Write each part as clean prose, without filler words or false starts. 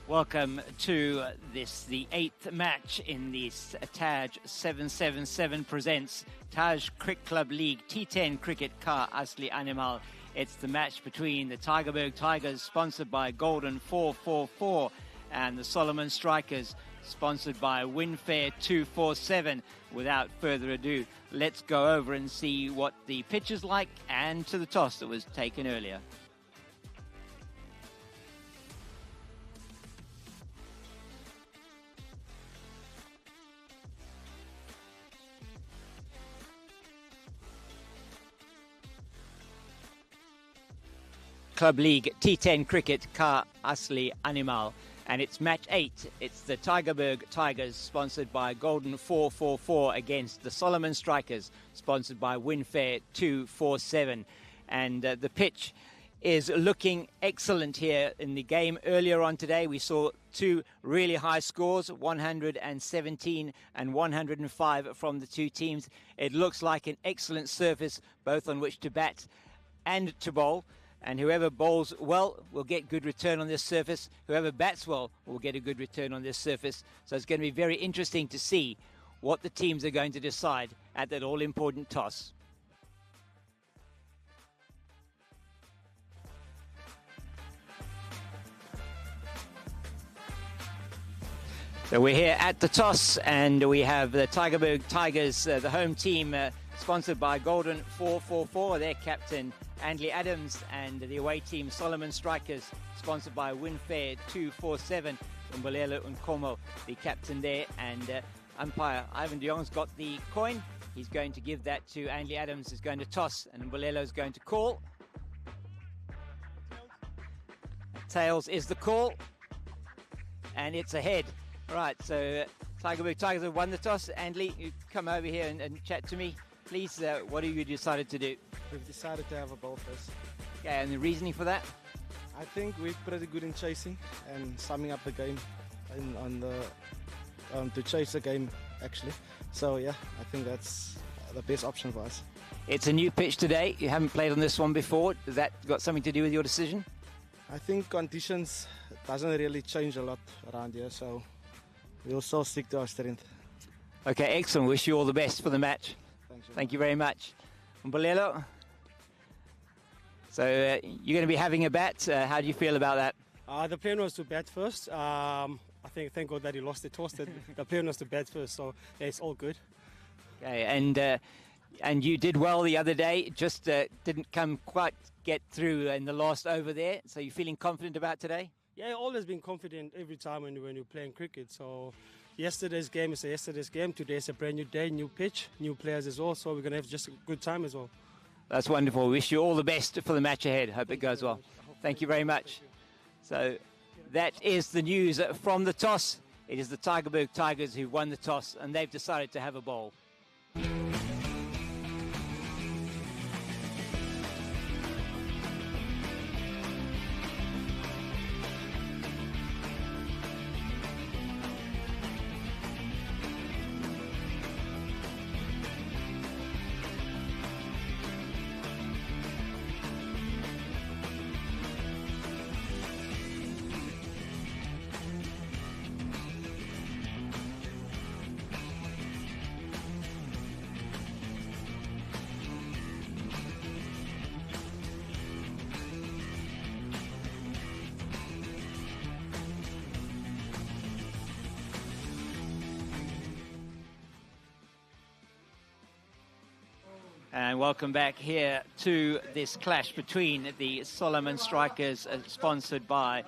Welcome to the 8th match in the Taj 777 presents Taj Cricket Club League T10 Cricket Ka Asli Animal. It's the match between the Tygerberg Tigers, sponsored by Golden 444, and the Soloman Strikers, sponsored by Winfair 247. Without further ado, let's go over and see what the pitch is like and to the toss that was taken earlier. Club League T10 Cricket Ka Asli Animal, and it's match 8. It's the Tygerberg Tigers, sponsored by Golden 444, against the Soloman Strikers, sponsored by Winfair 247. And the pitch is looking excellent here in the game. Earlier on today, we saw two really high scores, 117 and 105 from the two teams. It looks like an excellent surface, both on which to bat and to bowl. And whoever bowls well will get good return on this surface. Whoever bats well will get a good return on this surface. So it's going to be very interesting to see what the teams are going to decide at that all-important toss. So we're here at the toss, and we have the Tygerberg Tigers, the home team, sponsored by Golden 444, their captain Andy Adams, and the away team Soloman Strikers, sponsored by Winfair 247, Mbulelo Nkomo, the captain there, and umpire Ivan de Jong's got the coin. He's going to give that to Andy Adams, who's going to toss, and Mbulelo is going to call. Tails is the call, and it's ahead. Right, so Tygerberg Tigers have won the toss. Andy, you come over here and chat to me. Please, what have you decided to do? We've decided to have a ball first. Okay, and the reasoning for that? I think we're pretty good in chasing and summing up the game to chase the game, actually. So, yeah, I think that's the best option for us. It's a new pitch today. You haven't played on this one before. Has that got something to do with your decision? I think conditions doesn't really change a lot around here, so we'll still stick to our strength. Okay, excellent. Wish you all the best for the match. Thank you very much. Mbulelo, so you're going to be having a bat. How do you feel about that? The plan was to bat first. I think, thank God that he lost the toss. The plan was to bat first, so yeah, it's all good. Okay, and you did well the other day. Just didn't quite get through in the last over there. So you're feeling confident about today? Yeah, I've always been confident every time when you're playing cricket. So yesterday's game is yesterday's game. Today's a brand new day, new pitch, new players as well. So we're going to have just a good time as well. That's wonderful. Wish you all the best for the match ahead. Hope it goes well. Thank you very much. So that is the news from the toss. It is the Tygerberg Tigers who won the toss, and they've decided to have a bowl. And welcome back here to this clash between the Soloman Strikers, sponsored by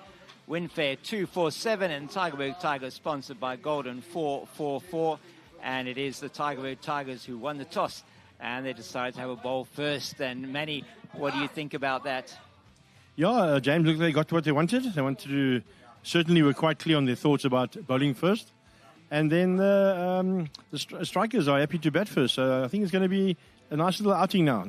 Winfair 247, and Tygerberg Tigers, sponsored by Golden 444. And it is the Tygerberg Tigers who won the toss, and they decided to have a bowl first. And Manny, what do you think about that? Yeah, James, look, they got what they wanted. They wanted to, certainly were quite clear on their thoughts about bowling first. And then the strikers are happy to bat first. So I think it's going to be a nice little outing now.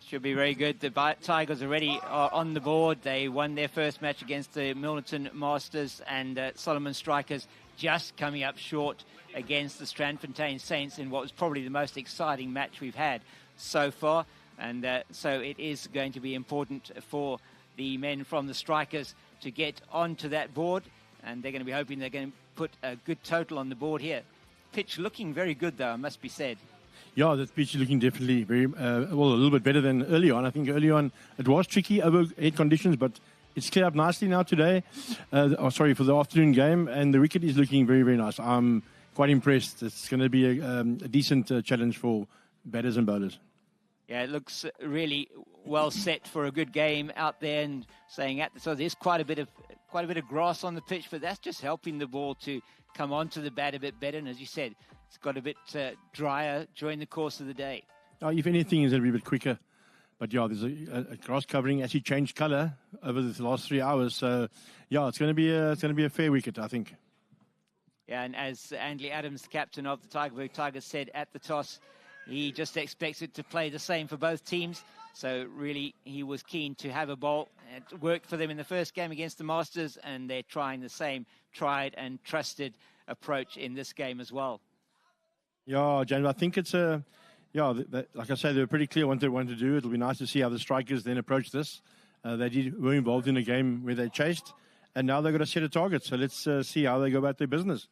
Should be very good. The Tigers already are on the board. They won their first match against the Milnerton Masters, and Soloman Strikers just coming up short against the Strandfontein Saints in what was probably the most exciting match we've had so far. And so it is going to be important for the men from the Strikers to get onto that board. and they're going to be hoping they're going to put a good total on the board here. Pitch looking very good, though, must be said. Yeah, the pitch is looking definitely very, a little bit better than early on. I think early on it was tricky overhead conditions, but it's cleared up nicely now today. For the afternoon game, and the wicket is looking very, very nice. I'm quite impressed. It's going to be a decent challenge for batters and bowlers. Yeah, it looks really well set for a good game out there, and so there's quite a bit of grass on the pitch, but that's just helping the ball to come onto the bat a bit better. And as you said, it's got a bit drier during the course of the day. If anything, it's going to be a bit quicker. But yeah, there's a grass covering actually changed colour over the last 3 hours. So yeah, it's going to be a fair wicket, I think. Yeah, and as Andy Adams, captain of the Tygerberg Tigers, said at the toss, he just expects it to play the same for both teams. So really, he was keen to have a bowl. It worked for them in the first game against the Masters, and they're trying the same tried and trusted approach in this game as well. Yeah, James, I think it's like I say, they were pretty clear what they wanted to do. It'll be nice to see how the strikers then approach this. They were involved in a game where they chased, and now they've got to set a target. So let's see how they go about their business.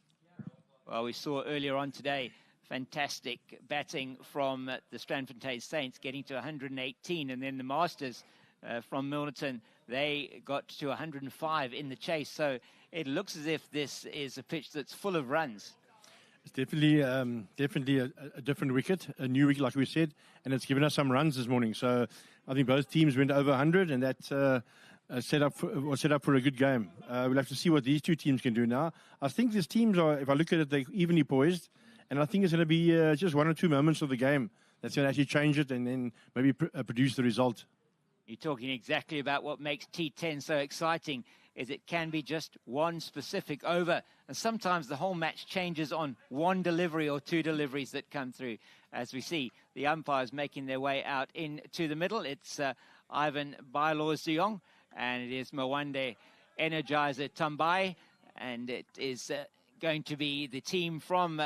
Well, we saw earlier on today fantastic batting from the Strandfontein Saints, getting to 118, and then the Masters from Milnerton, they got to 105 in the chase. So it looks as if this is a pitch that's full of runs. It's definitely a different wicket, a new wicket, like we said, and it's given us some runs this morning. So I think both teams went over 100, and that was set up for a good game. We'll have to see what these two teams can do now. I think these teams are, if I look at it, they're evenly poised, and I think it's going to be just one or two moments of the game that's going to actually change it and then maybe produce the result. You're talking exactly about what makes T10 so exciting, is it can be just one specific over, and sometimes the whole match changes on one delivery or two deliveries that come through. As we see, the umpires making their way out into the middle. It's Ivan Bylaws Zeong, and it is Mwande Energizer Tambai, and it is going to be the team from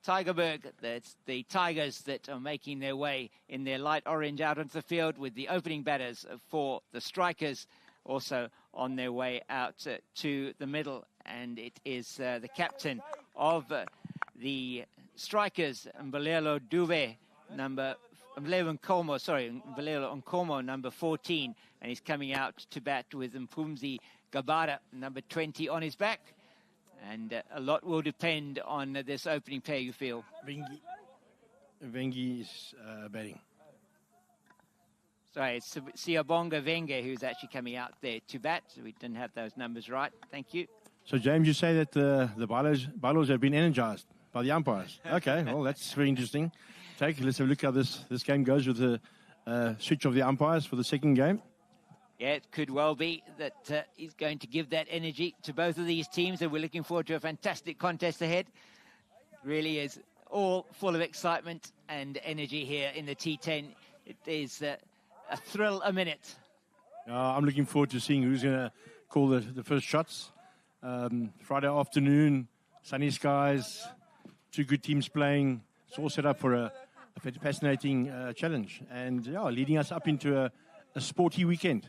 Tygerberg. That's the Tigers that are making their way in their light orange out onto the field, with the opening batters for the strikers also on their way out to the middle. And it is the captain of the strikers, Mbalelo Nkomo, number 14, and he's coming out to bat with Mpumzi Gabara, number 20, on his back. And a lot will depend on this opening pair, you feel. Vengi is batting. Sorry, it's Siyabonga Venge who's actually coming out there to bat. We didn't have those numbers right. Thank you. So, James, you say that the bylaws have been energized by the umpires. Okay, well, that's very interesting. Let's have a look how this game goes with the switch of the umpires for the second game. Yeah, it could well be that he's going to give that energy to both of these teams, and we're looking forward to a fantastic contest ahead. It really is all full of excitement and energy here in the T10. It is a thrill a minute. I'm looking forward to seeing who's going to call the first shots. Friday afternoon, sunny skies, two good teams playing. It's all set up for a fascinating challenge, and leading us up into a sporty weekend.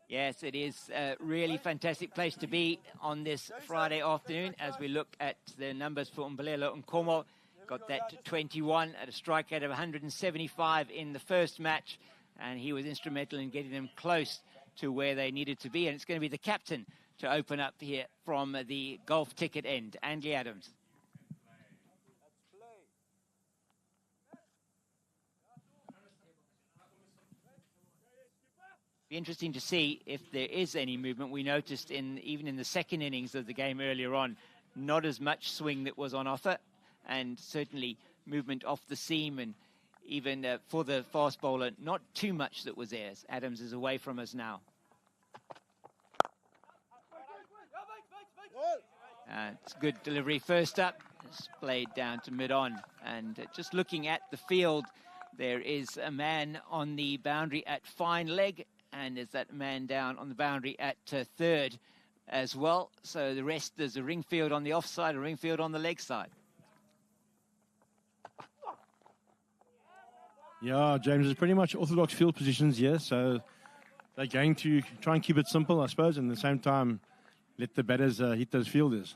Yes, it is a really fantastic place to be on this Friday afternoon as we look at the numbers for Mbalelo Nkomo. Got that to 21 at a strike rate of 175 in the first match, and he was instrumental in getting them close to where they needed to be. And it's going to be the captain to open up here from the golf ticket end, Andy Adams. Be interesting to see if there is any movement. We noticed even in the second innings of the game earlier on, not as much swing that was on offer, and certainly movement off the seam, and even for the fast bowler, not too much that was there. Adams is away from us now. It's a good delivery first up. It's played down to mid-on, and just looking at the field, there is a man on the boundary at fine leg, and there's that man down on the boundary at third as well. So the rest, there's a ring field on the offside, a ring field on the leg side. Yeah, James, it's pretty much orthodox field positions here. So they're going to try and keep it simple, I suppose, and at the same time let the batters hit those fielders.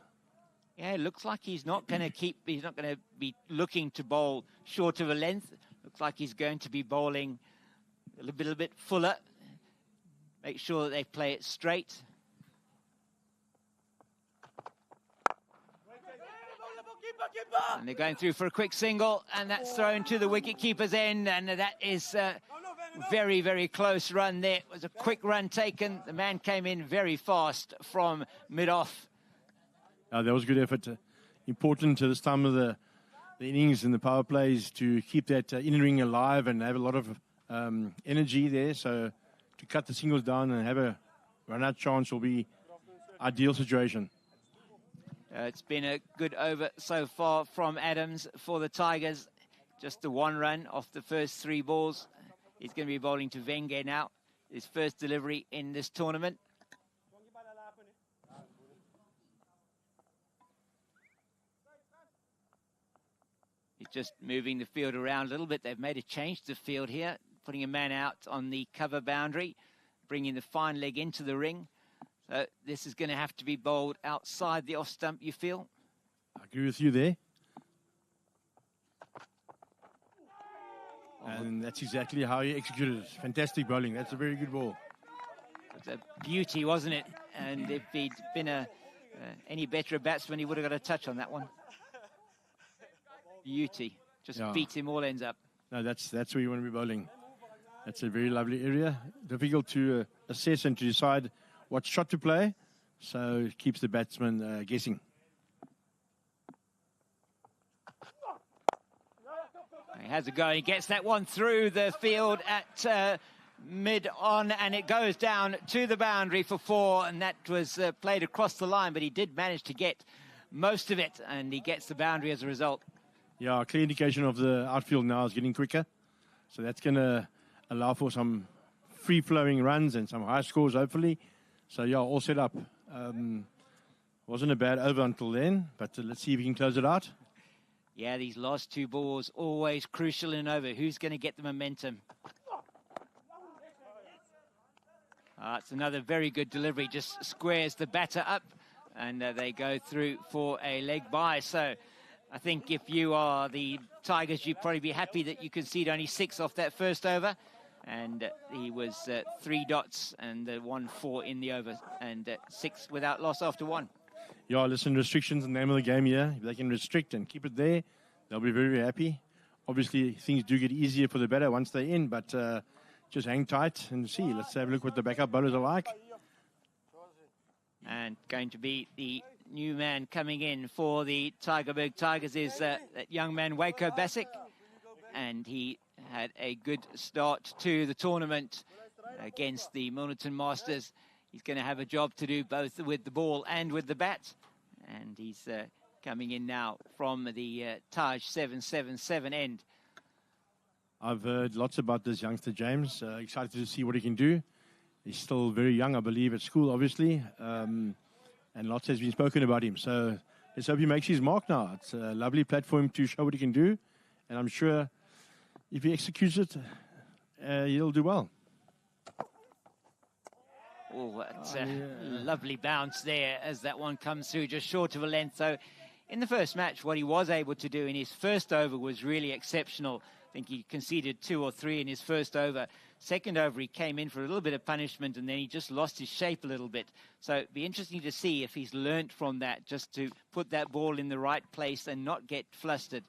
Yeah, it looks like he's not going to be looking to bowl short of a length. Looks like he's going to be bowling a little bit fuller. Make sure that they play it straight. And they're going through for a quick single, and that's thrown to the wicket-keeper's end, and that is a very, very close run there. It was a quick run taken. The man came in very fast from mid-off. That was good effort. Important to this time of the innings and the power plays to keep that inner ring alive and have a lot of energy there. So to cut the singles down and have a run-out chance will be ideal situation. It's been a good over so far from Adams for the Tigers. Just the 1 run off the first 3 balls. He's going to be bowling to Wenger now. His first delivery in this tournament. He's just moving the field around a little bit. They've made a change to the field here, putting a man out on the cover boundary, bringing the fine leg into the ring. So this is going to have to be bowled outside the off stump, you feel? I agree with you there. And that's exactly how he executed it. Fantastic bowling. That's a very good ball. It was a beauty, wasn't it? And if he'd been any better a batsman, he would have got a touch on that one. Beauty. Just beat him all ends up. No, that's where you want to be bowling. That's a very lovely area. Difficult to assess and to decide what shot to play, so it keeps the batsman guessing. He has a go. He gets that one through the field at mid-on, and it goes down to the boundary for 4, and that was played across the line, but he did manage to get most of it, and he gets the boundary as a result. Yeah, a clear indication of the outfield now is getting quicker, so that's going to allow for some free-flowing runs and some high scores, hopefully. So, yeah, all set up. Wasn't a bad over until then, but let's see if we can close it out. Yeah, these last 2 balls, always crucial in over. Who's going to get the momentum? It's another very good delivery. Just squares the batter up, and they go through for a leg bye. So I think if you are the Tigers, you'd probably be happy that you concede only 6 off that first over. And he was 3 dots and 1-4 in the over, and 6 without loss after 1. Yeah, listen, restrictions in the name of the game here. If they can restrict and keep it there, they'll be very, very happy. Obviously, things do get easier for the batter once they're in, but just hang tight and see. Let's have a look what the backup bowlers are like. And going to be the new man coming in for the Tygerberg Tigers is that young man, Waco Bassick. And he had a good start to the tournament against the Milnerton Masters. He's going to have a job to do both with the ball and with the bat. And he's coming in now from the Taj 777 end. I've heard lots about this youngster, James. Excited to see what he can do. He's still very young, I believe, at school, obviously. And lots has been spoken about him. So let's hope he makes his mark now. It's a lovely platform to show what he can do. And I'm sure if he executes it, he'll do well. Oh, that's a lovely bounce there as that one comes through just short of a length. So in the first match, what he was able to do in his first over was really exceptional. I think he conceded 2 or 3 in his first over. Second over, he came in for a little bit of punishment, and then he just lost his shape a little bit. So it'd be interesting to see if he's learnt from that, just to put that ball in the right place and not get flustered.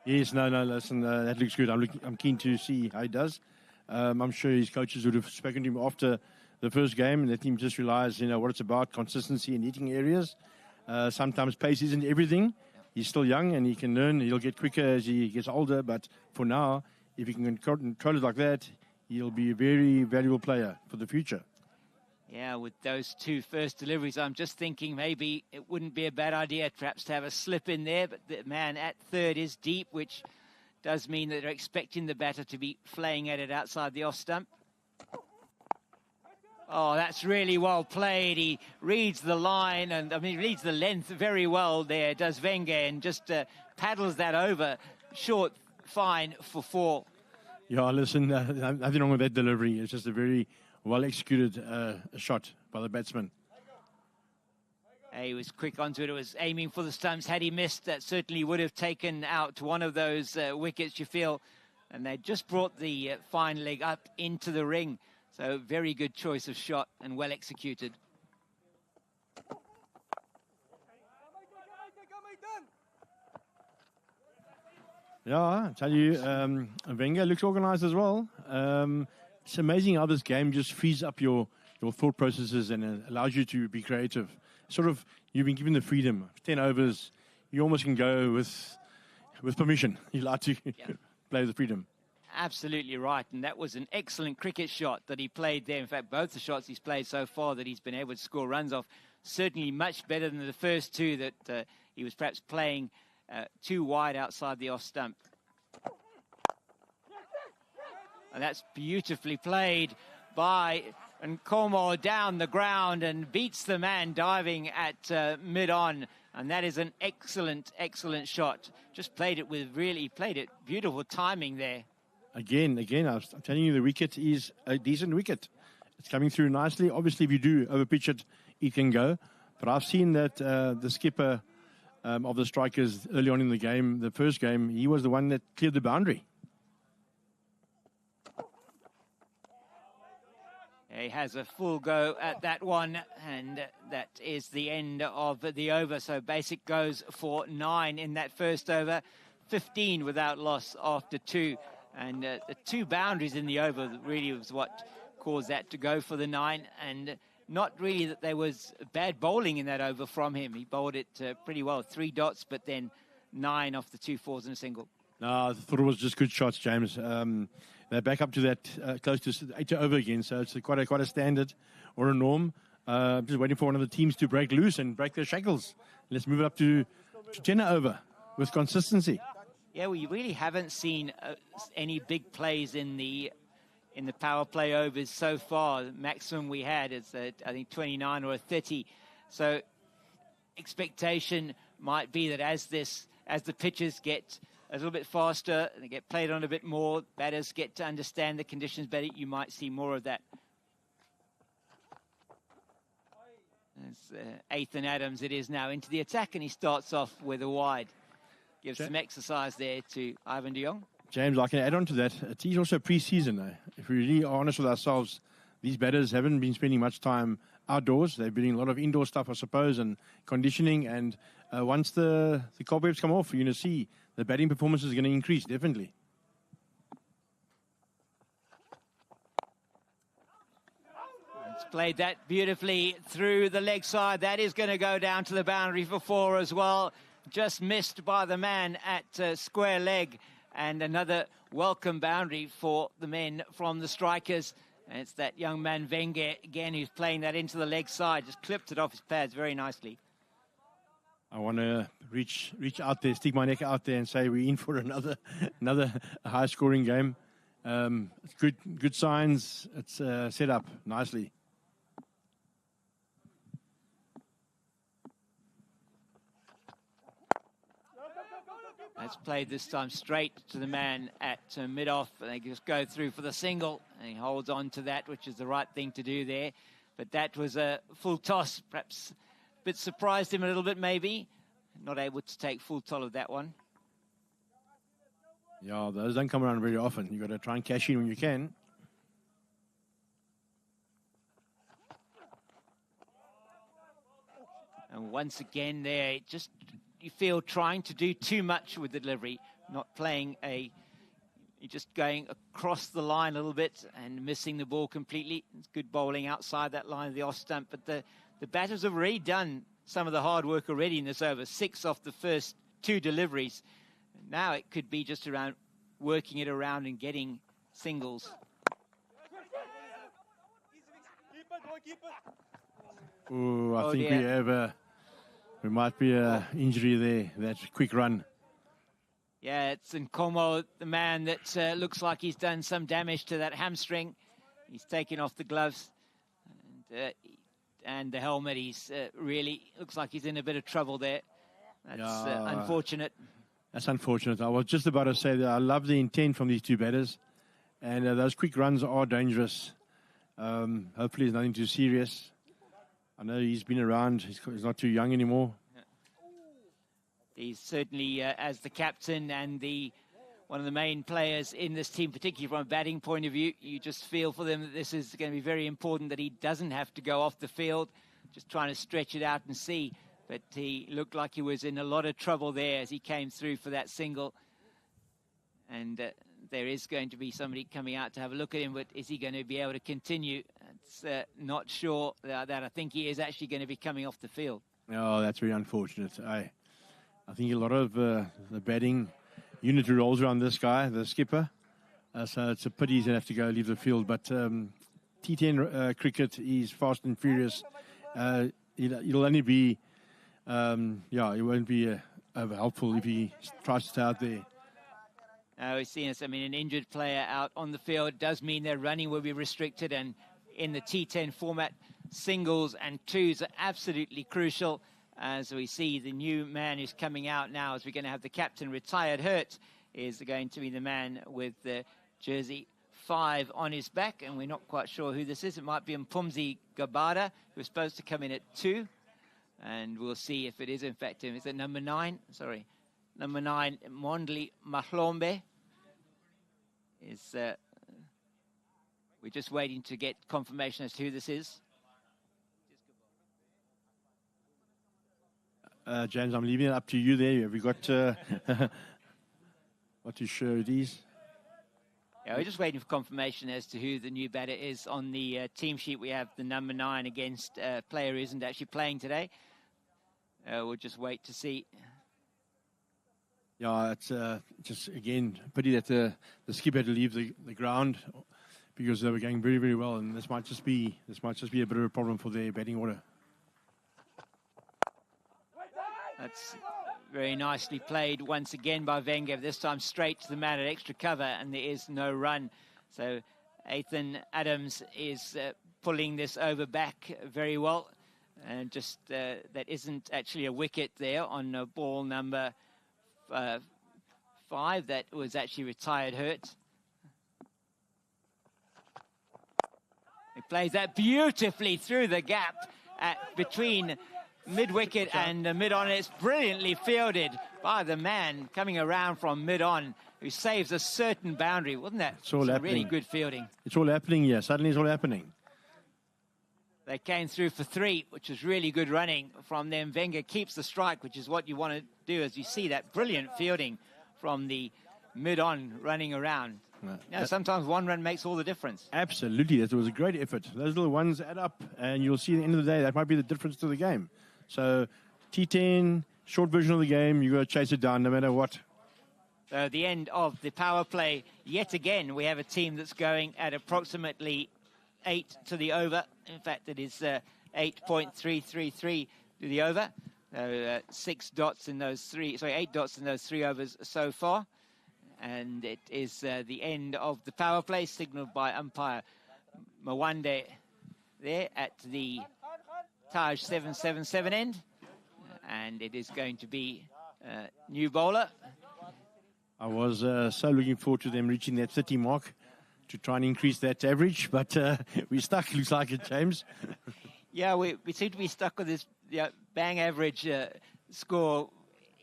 Yes, no, listen, that looks good. I'm keen to see how he does. I'm sure his coaches would have spoken to him after the first game and let him just realize, what it's about, consistency in hitting areas. Sometimes pace isn't everything. He's still young and he can learn. He'll get quicker as he gets older. But for now, if he can control it like that, he'll be a very valuable player for the future. Yeah, with those 2 first deliveries, I'm just thinking maybe it wouldn't be a bad idea perhaps to have a slip in there, but the man at third is deep, which does mean that they're expecting the batter to be flaying at it outside the off stump. Oh, that's really well played. He reads the line, and reads the length very well there, does Wenger, and just paddles that over. Short, fine for 4. Yeah, listen, nothing wrong with that delivery. It's just a very well-executed shot by the batsman. He was quick onto it. It was aiming for the stumps. Had he missed, that certainly would have taken out one of those wickets, you feel. And they just brought the fine leg up into the ring. So very good choice of shot and well executed. Yeah, I tell you, Wenger looks organised as well. It's amazing how this game just frees up your thought processes and allows you to be creative. Sort of, you've been given the freedom. 10 overs, you almost can go with permission. You like to play with freedom. Absolutely right, and that was an excellent cricket shot that he played there. In fact, both the shots he's played so far that he's been able to score runs off, certainly much better than the first two that he was perhaps playing too wide outside the off stump. And that's beautifully played by Nkomo down the ground and beats the man diving at mid-on. And that is an excellent, excellent shot. Just played it beautiful timing there. Again, I'm telling you, the wicket is a decent wicket. It's coming through nicely. Obviously, if you do overpitch it, it can go. But I've seen that the skipper of the Strikers early on in the game, the first game, he was the one that cleared the boundary. He has a full go at that one, and that is the end of the over. So Basic goes for 9 in that first over, 15 without loss after 2. And the 2 boundaries in the over really was what caused that to go for the 9. And not really that there was bad bowling in that over from him. He bowled it pretty well, 3 dots, but then 9 off the 2 fours and a single. No, I thought it was just good shots, James. They're back up to that close to 8 over again, so it's quite a standard or a norm. Just waiting for one of the teams to break loose and break their shackles. Let's move it up to 10 over with consistency. Yeah, we really haven't seen any big plays in the power play overs so far. The maximum we had is I think 29 or 30. So expectation might be that as the pitches get a little bit faster, they get played on a bit more, batters get to understand the conditions better, you might see more of that. As Ethan Adams it is now into the attack, and he starts off with a wide. Gives some exercise there to Ivan de Jong. James, I can add on to that. It's also pre-season though. If we really are honest with ourselves, these batters haven't been spending much time outdoors. They've been doing a lot of indoor stuff, I suppose, and conditioning. And once the cobwebs come off, you're going to see the batting performance is going to increase, definitely. It's played that beautifully through the leg side. That is going to go down to the boundary for 4 as well. Just missed by the man at square leg. And another welcome boundary for the men from the Strikers. And it's that young man Wenger again who's playing that into the leg side. Just clipped it off his pads very nicely. I want to reach out there, stick my neck out there and say we're in for another high-scoring game. It's good signs. It's set up nicely. That's played this time straight to the man at mid-off. And they just go through for the single. And he holds on to that, which is the right thing to do there. But that was a full toss. Perhaps a bit surprised him a little bit, maybe. Not able to take full toll of that one. Yeah, those don't come around very often. You've got to try and cash in when you can. And once again there, just you feel trying to do too much with the delivery, not playing you're just going across the line a little bit and missing the ball completely. It's good bowling outside that line of the off stump, but the batters have already done some of the hard work already in this over. 6 off the first 2 deliveries. Now it could be just around working it around and getting singles. Ooh, I think we might be an injury there, that quick run. Yeah, it's Nkomo, the man that looks like he's done some damage to that hamstring. He's taken off the gloves and the helmet. He's really looks like he's in a bit of trouble there. That's unfortunate. That's unfortunate. I was just about to say that I love the intent from these 2 batters. And those quick runs are dangerous. Hopefully it's nothing too serious. I know he's been around. He's not too young anymore. He's certainly, as the captain and one of the main players in this team, particularly from a batting point of view, you just feel for them that this is going to be very important, that he doesn't have to go off the field, just trying to stretch it out and see. But he looked like he was in a lot of trouble there as he came through for that single. And there is going to be somebody coming out to have a look at him, but is he going to be able to continue? It's not sure that I think he is actually going to be coming off the field. Oh, that's very unfortunate. I think a lot of the batting unit rolls around this guy, the skipper. So it's a pity he's going to have to go leave the field. But T10 cricket, he's fast and furious. It'll only be, it won't be helpful if he tries to stay out there. We've seen an injured player out on the field does mean their running will be restricted, and in the T10 format, singles and twos are absolutely crucial. As we see the new man who's coming out now, as we're going to have the captain retired hurt, is going to be the man with the jersey 5 on his back, and we're not quite sure who this is. It might be Mpumzi Gabada, who's supposed to come in at 2, and we'll see if it is in fact him. Is it number 9? Sorry. Number 9, Mondli Mahlombe. We're just waiting to get confirmation as to who this is. James, I'm leaving it up to you there. Have you got what to show these? Yeah, we're just waiting for confirmation as to who the new batter is. On the team sheet, we have the number 9 against a player who isn't actually playing today. We'll just wait to see. Yeah, it's just, again, pity that the skip had to leave the ground because they were going very, very well, and this might just be a bit of a problem for their batting order. That's very nicely played once again by Wenger, this time straight to the man at extra cover, and there is no run. So Ethan Adams is pulling this over back very well, and just that isn't actually a wicket there on ball number 5 that was actually retired hurt. He plays that beautifully through the gap between mid-wicket and mid-on. It's brilliantly fielded by the man coming around from mid-on who saves a certain boundary. Wasn't that really good fielding? It's all happening here. Suddenly it's all happening. They came through for 3, which was really good running from them. Wenger keeps the strike, which is what you want to do, as you see that brilliant fielding from the mid-on running around. Sometimes one run makes all the difference. Absolutely. That was a great effort. Those little ones add up, and you'll see at the end of the day, that might be the difference to the game. So T10, short version of the game, you've got to chase it down no matter what. So the end of the power play. Yet again, we have a team that's going at approximately 8 to the over. In fact, it is 8.333 to the over. 8 dots in those 3 overs so far. And it is the end of the power play, signalled by umpire Mwande there at the Taj 777 end. And it is going to be new bowler. I was so looking forward to them reaching that 30 mark to try and increase that average, but we're stuck, looks like it, James. Yeah, we seem to be stuck with this bang average score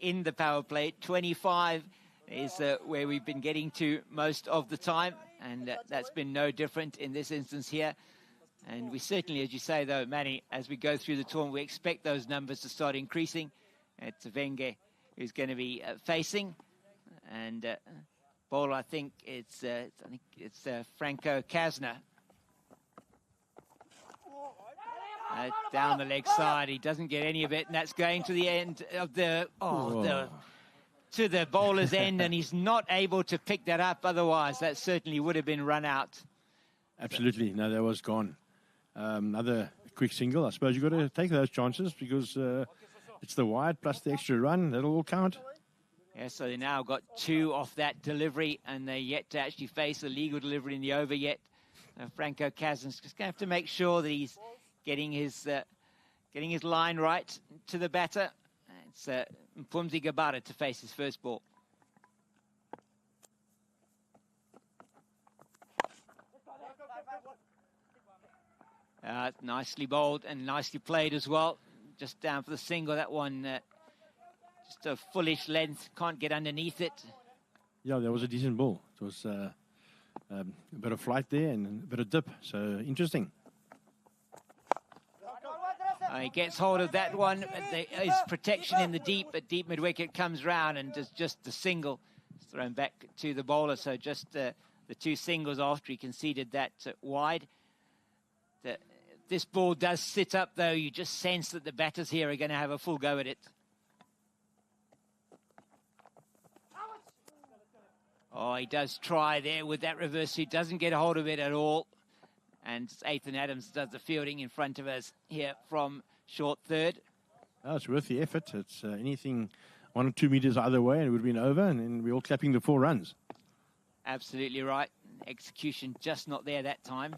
in the power play. 25 is where we've been getting to most of the time, and that's been no different in this instance here. And we certainly, as you say, though, Manny, as we go through the tournament, we expect those numbers to start increasing. It's Wenger who's going to be facing, and bowler, I think it's Franco Kasner. Down the leg side, he doesn't get any of it, and that's going to the end of to the bowler's end, and he's not able to pick that up. Otherwise, that certainly would have been run out. Absolutely, no, that was gone. Another quick single. I suppose you've got to take those chances because it's the wide plus the extra run. That'll all count. Yeah, so they now got 2 off that delivery, and they're yet to actually face a legal delivery in the over yet. Franco Kasner's just going to have to make sure that he's getting his line right to the batter. It's Mpumzi Gabada to face his first ball. Nicely bowled and nicely played as well. Just down for the single. That one, just a fullish length. Can't get underneath it. Yeah, that was a decent ball. It was a bit of flight there and a bit of dip. So interesting. He gets hold of that one. There is protection in the deep, but deep mid-wicket comes round and does just the single. It's thrown back to the bowler. So just the two singles after he conceded that wide. This ball does sit up, though. You just sense that the batters here are going to have a full go at it. Oh, he does try there with that reverse. He doesn't get a hold of it at all. And Ethan Adams does the fielding in front of us here from short third. Oh, it's worth the effort. It's anything 1 or 2 meters either way, and it would have been over, and then we're all clapping the 4 runs. Absolutely right. Execution just not there that time.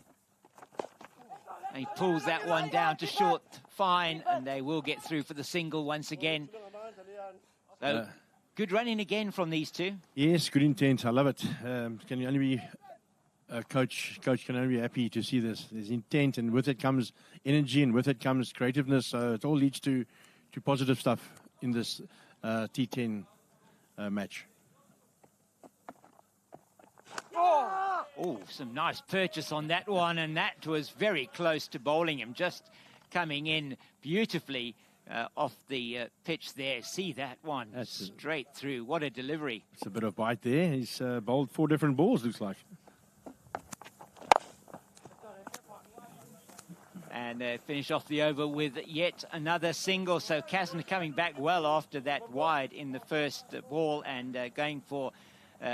And he pulls that one down to short, fine, and they will get through for the single once again. So, good running again from these two. Yes, good intent. I love it. Can you only be coach can only be happy to see this. There's intent, and with it comes energy, and with it comes creativeness. So it all leads to positive stuff in this T10 match. Oh, some nice purchase on that one, and that was very close to bowling him, just coming in beautifully off the pitch there. See that one straight through. What a delivery. It's a bit of bite there. He's bowled 4 different balls, looks like. And finish off the over with yet another single. So Kasner coming back well after that wide in the first ball and going for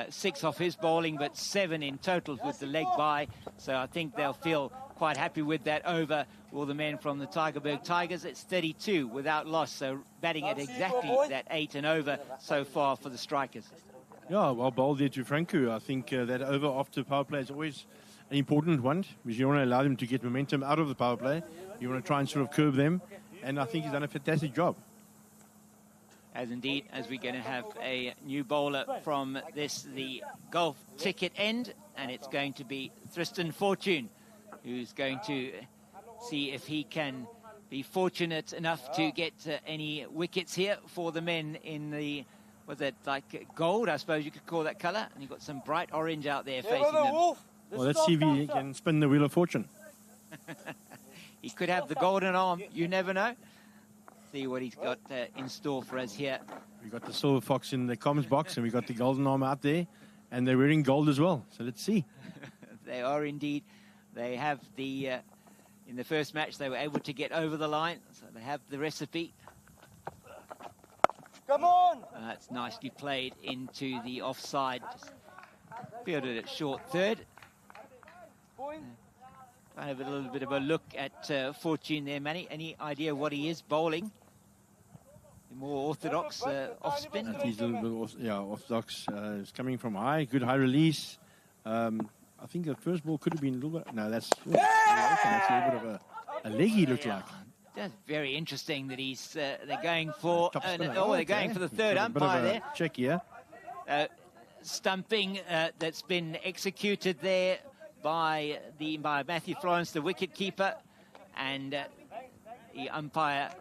6 off his bowling, but 7 in total with the leg by. So I think they'll feel quite happy with that over. All the men from the Tygerberg Tigers, it's 32 without loss. So batting at exactly that 8 and over so far for the strikers. Yeah, well bowled there to Franco. I think that over after power play is always an important one, because you want to allow them to get momentum out of the power play. You want to try and sort of curb them, and I think he's done a fantastic job. As indeed, as we're going to have a new bowler from the golf ticket end, and it's going to be Tristan Fortune, who's going to see if he can be fortunate enough to get any wickets here for the men in the, was it like gold, I suppose you could call that colour, and you've got some bright orange out there facing them. Well, let's see if he can spin the wheel of fortune. He could have the golden arm, you never know. See what he's got in store for us here. We've got the silver fox in the comms box, and we've got the golden arm out there, and they're wearing gold as well. So let's see. They are indeed. They have the, in the first match, they were able to get over the line, so they have the recipe. Come on! It's nicely played into the offside. Just fielded at short third. Kind of a little bit of a look at Fortune there, Manny. Any idea what he is bowling? The more orthodox off spin? He's a little bit, orthodox. It's coming from high, good high release. I think the first ball could have been a little bit. No, that's a little bit of a leg. He looked like. That's very interesting that he's. They're going for. They're going for the third umpire there. Check here. Stumping that's been executed there by Matthew Florence, the wicket keeper, and the umpire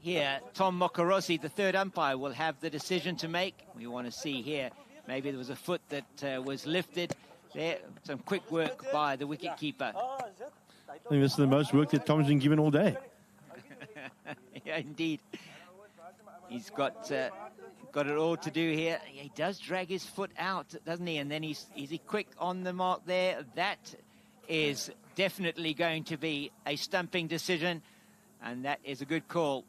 here, Tom Mokarosi, the third umpire, will have the decision to make. We want to see here, maybe there was a foot that was lifted there. Some quick work by the wicket keeper. I think this is the most work that Tom's been given all day. Yeah, indeed. He's got it all to do here. He does drag his foot out, doesn't he? And then is he quick on the mark there? That is definitely going to be a stumping decision, and that is a good call.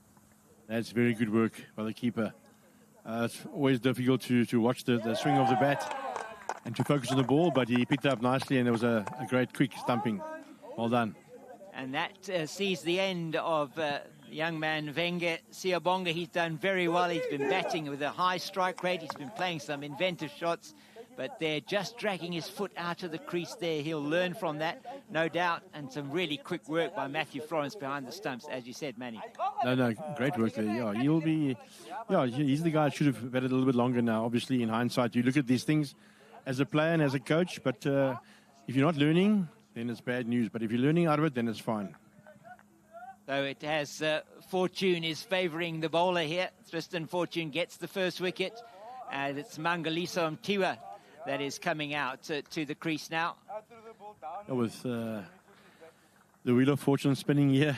That's very good work by the keeper. It's always difficult to watch the swing of the bat and to focus on the ball, but he picked it up nicely, and there was a great quick stumping. Well done. And that sees the end of young man Venge Siabonga. He's done very well. He's been batting with a high strike rate. He's been playing some inventive shots, but they're just dragging his foot out of the crease there. He'll learn from that, no doubt, and some really quick work by Matthew Florence behind the stumps, as you said, Manny. No, great work there. Yeah, he'll be. Yeah, he's the guy who should have batted a little bit longer now. Obviously, in hindsight, you look at these things as a player and as a coach, but if you're not learning, then it's bad news. But if you're learning out of it, then it's fine. So it has Fortune is favouring the bowler here. Tristan Fortune gets the first wicket. And it's Mangaliso Mtiwa that is coming out to the crease now. With the Wheel of Fortune spinning here,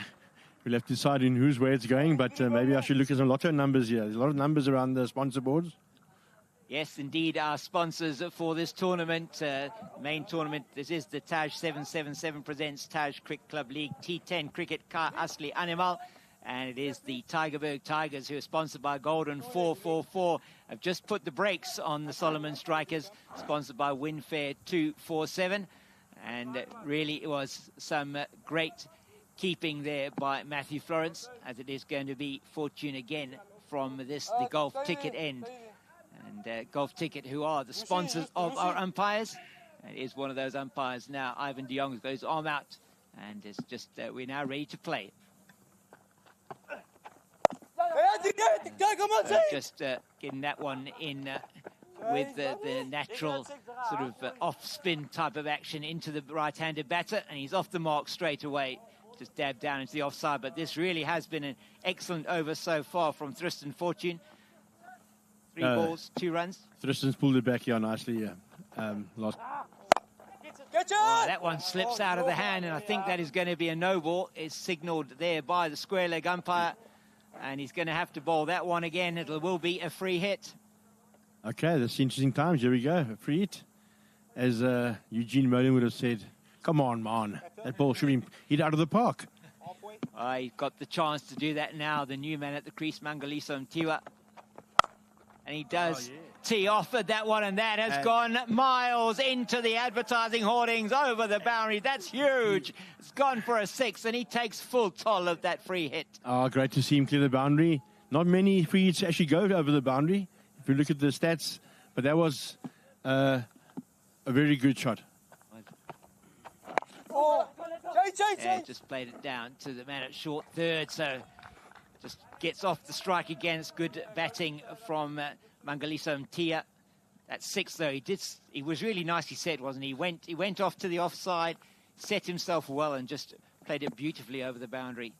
we'll have to decide in whose way it's going. But maybe I should look at some lotto numbers here. There's a lot of numbers around the sponsor boards. Yes, indeed, our sponsors for this tournament, main tournament, this is the Taj 777 presents Taj Cricket Club League T10 Cricket Ka Asli Animal, and it is the Tygerberg Tigers who are sponsored by Golden 444. I've just put the brakes on the Soloman Strikers, sponsored by Winfair 247, and really it was some great keeping there by Matthew Florence, as it is going to be Fortune again from the Golf Ticket end. And Golf Ticket, who are the sponsors of our umpires, and is one of those umpires now. Ivan de Jong goes arm out, and it's just we're now ready to play. Just getting that one in with the natural sort of off-spin type of action into the right-handed batter, and he's off the mark straight away. Just dabbed down into the offside, but this really has been an excellent over so far from Tristan Fortune. 3 balls, 2 runs. Tristan's pulled it back here nicely. Lost. Oh, that one slips out of the hand, and I think that is going to be a no ball. It's signalled there by the square leg umpire, and he's going to have to bowl that one again. It will be a free hit. Okay, that's interesting times. Here we go. A free hit. As Eugene Merlin would have said, come on, man. That ball should be hit out of the park. He's got the chance to do that now. The new man at the crease, Mangaliso Mtiwa. And he does tee off at that one, and that has gone miles into the advertising hoardings over the boundary. That's huge. It's gone for a 6, and he takes full toll of that free hit. Oh, great to see him clear the boundary. Not many free hits actually go over the boundary, if you look at the stats. But that was a very good shot. Yeah, just played it down to the man at short third, so just gets off the strike again. It's good batting from Mangaliso Mtiwa. At 6, though, he was really nicely set, wasn't he? He went off to the offside, set himself well, and just played it beautifully over the boundary.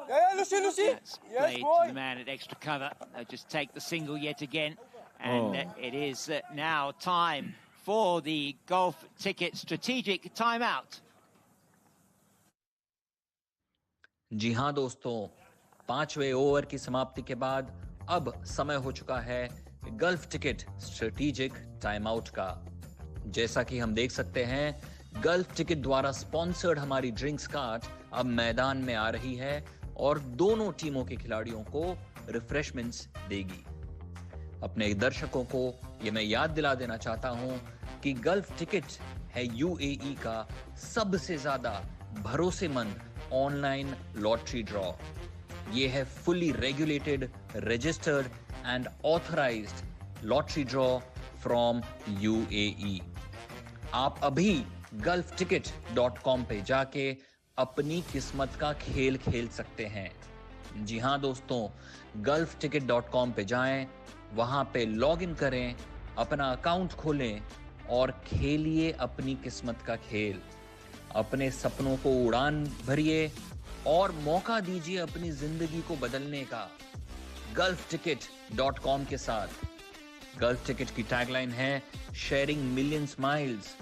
That's played to the man at extra cover. They'll just take the single yet again, and it is now time for the Golf Ticket strategic timeout. जी हाँ दोस्तों, 5वें over की समाप्ति के बाद अब समय हो चुका है gulf ticket strategic time out का। जैसा कि हम देख सकते हैं, गल्फ टिकट द्वारा स्पॉन्सर्ड हमारी ड्रिंक्स कार्ट अब मैदान में आ रही है और दोनों टीमों के खिलाड़ियों को रिफ्रेशमेंट्स देगी। अपने दर्शकों को ये मैं याद दिला देना चाहता हूं कि गल्फ टिकट है यूएई का सबसे ज्यादा भरोसेमंद ऑनलाइन लॉटरी ड्रॉ। ये है fully regulated, registered and authorised lottery draw from UAE. आप अभी gulfticket.com पे जाके अपनी किस्मत का खेल खेल सकते हैं। जी हाँ दोस्तों, gulfticket.com पे जाएं, वहां पे लॉग इन करें, अपना अकाउंट खोलें और खेलिए अपनी किस्मत का खेल। अपने सपनों को उड़ान भरिए और मौका दीजिए अपनी जिंदगी को बदलने का gulfticket.com के साथ। गल्फ टिकट की टैगलाइन है शेयरिंग मिलियन स्माइल्स,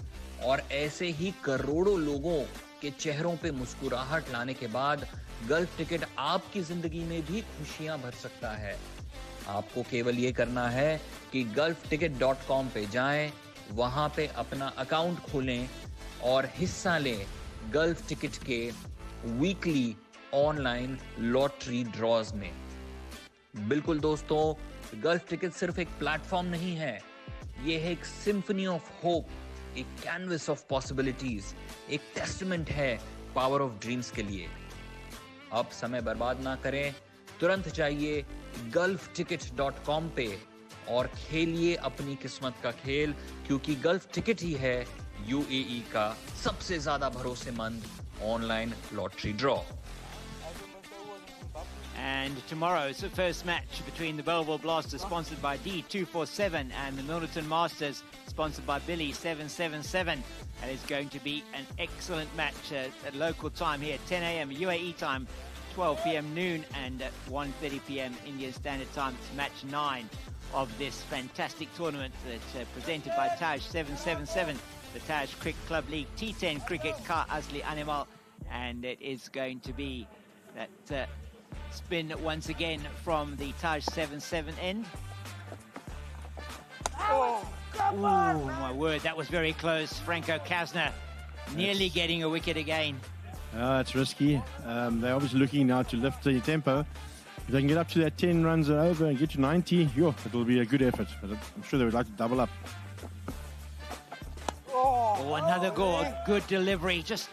और ऐसे ही करोड़ों लोगों के चेहरों पे मुस्कुराहट लाने के बाद गल्फ टिकट आपकी जिंदगी में भी खुशियां भर सकता है। आपको केवल ये करना है कि gulfticket.com पे जाएं, वहां पे अपना अकाउंट खोलें और हिस्सा लें गल्फ टिकट के वीकली ऑनलाइन लॉटरी ड्रॉज में। बिल्कुल दोस्तों, गल्फ टिकट सिर्फ एक प्लेटफॉर्म नहीं है, ये है एक सिम्फनी ऑफ होप, एक कैनवस ऑफ पॉसिबिलिटीज, एक टेस्टमेंट है पावर ऑफ ड्रीम्स के लिए। अब समय बर्बाद ना करें, तुरंत जाइए gulfticket.com पे और खेलिए अपनी किस्मत का खेल, क्योंकि गल्फ टिकट ही है यूएई का सबसे ज्यादा भरोसेमंद online lottery draw. And tomorrow's the first match between the Belleville Blasters, sponsored by D247, and the Milnerton Masters, sponsored by Billy 777. And it's going to be an excellent match at local time here, 10 a.m. UAE time, 12 p.m. noon, and at 1:30 p.m. Indian Standard Time. It's match 9 of this fantastic tournament that's presented by Taj 777, the Taj Cricket Club League T10 Cricket Ka Asli Animal. And it is going to be that spin once again from the Taj 77 end. Oh, my word, that was very close. Franco Kasner nearly getting a wicket again. It's risky. They're obviously looking now to lift the tempo. If they can get up to that 10 runs and over and get to 90, it'll be a good effort. But I'm sure they would like to double up. Oh, another goal. Good delivery. Just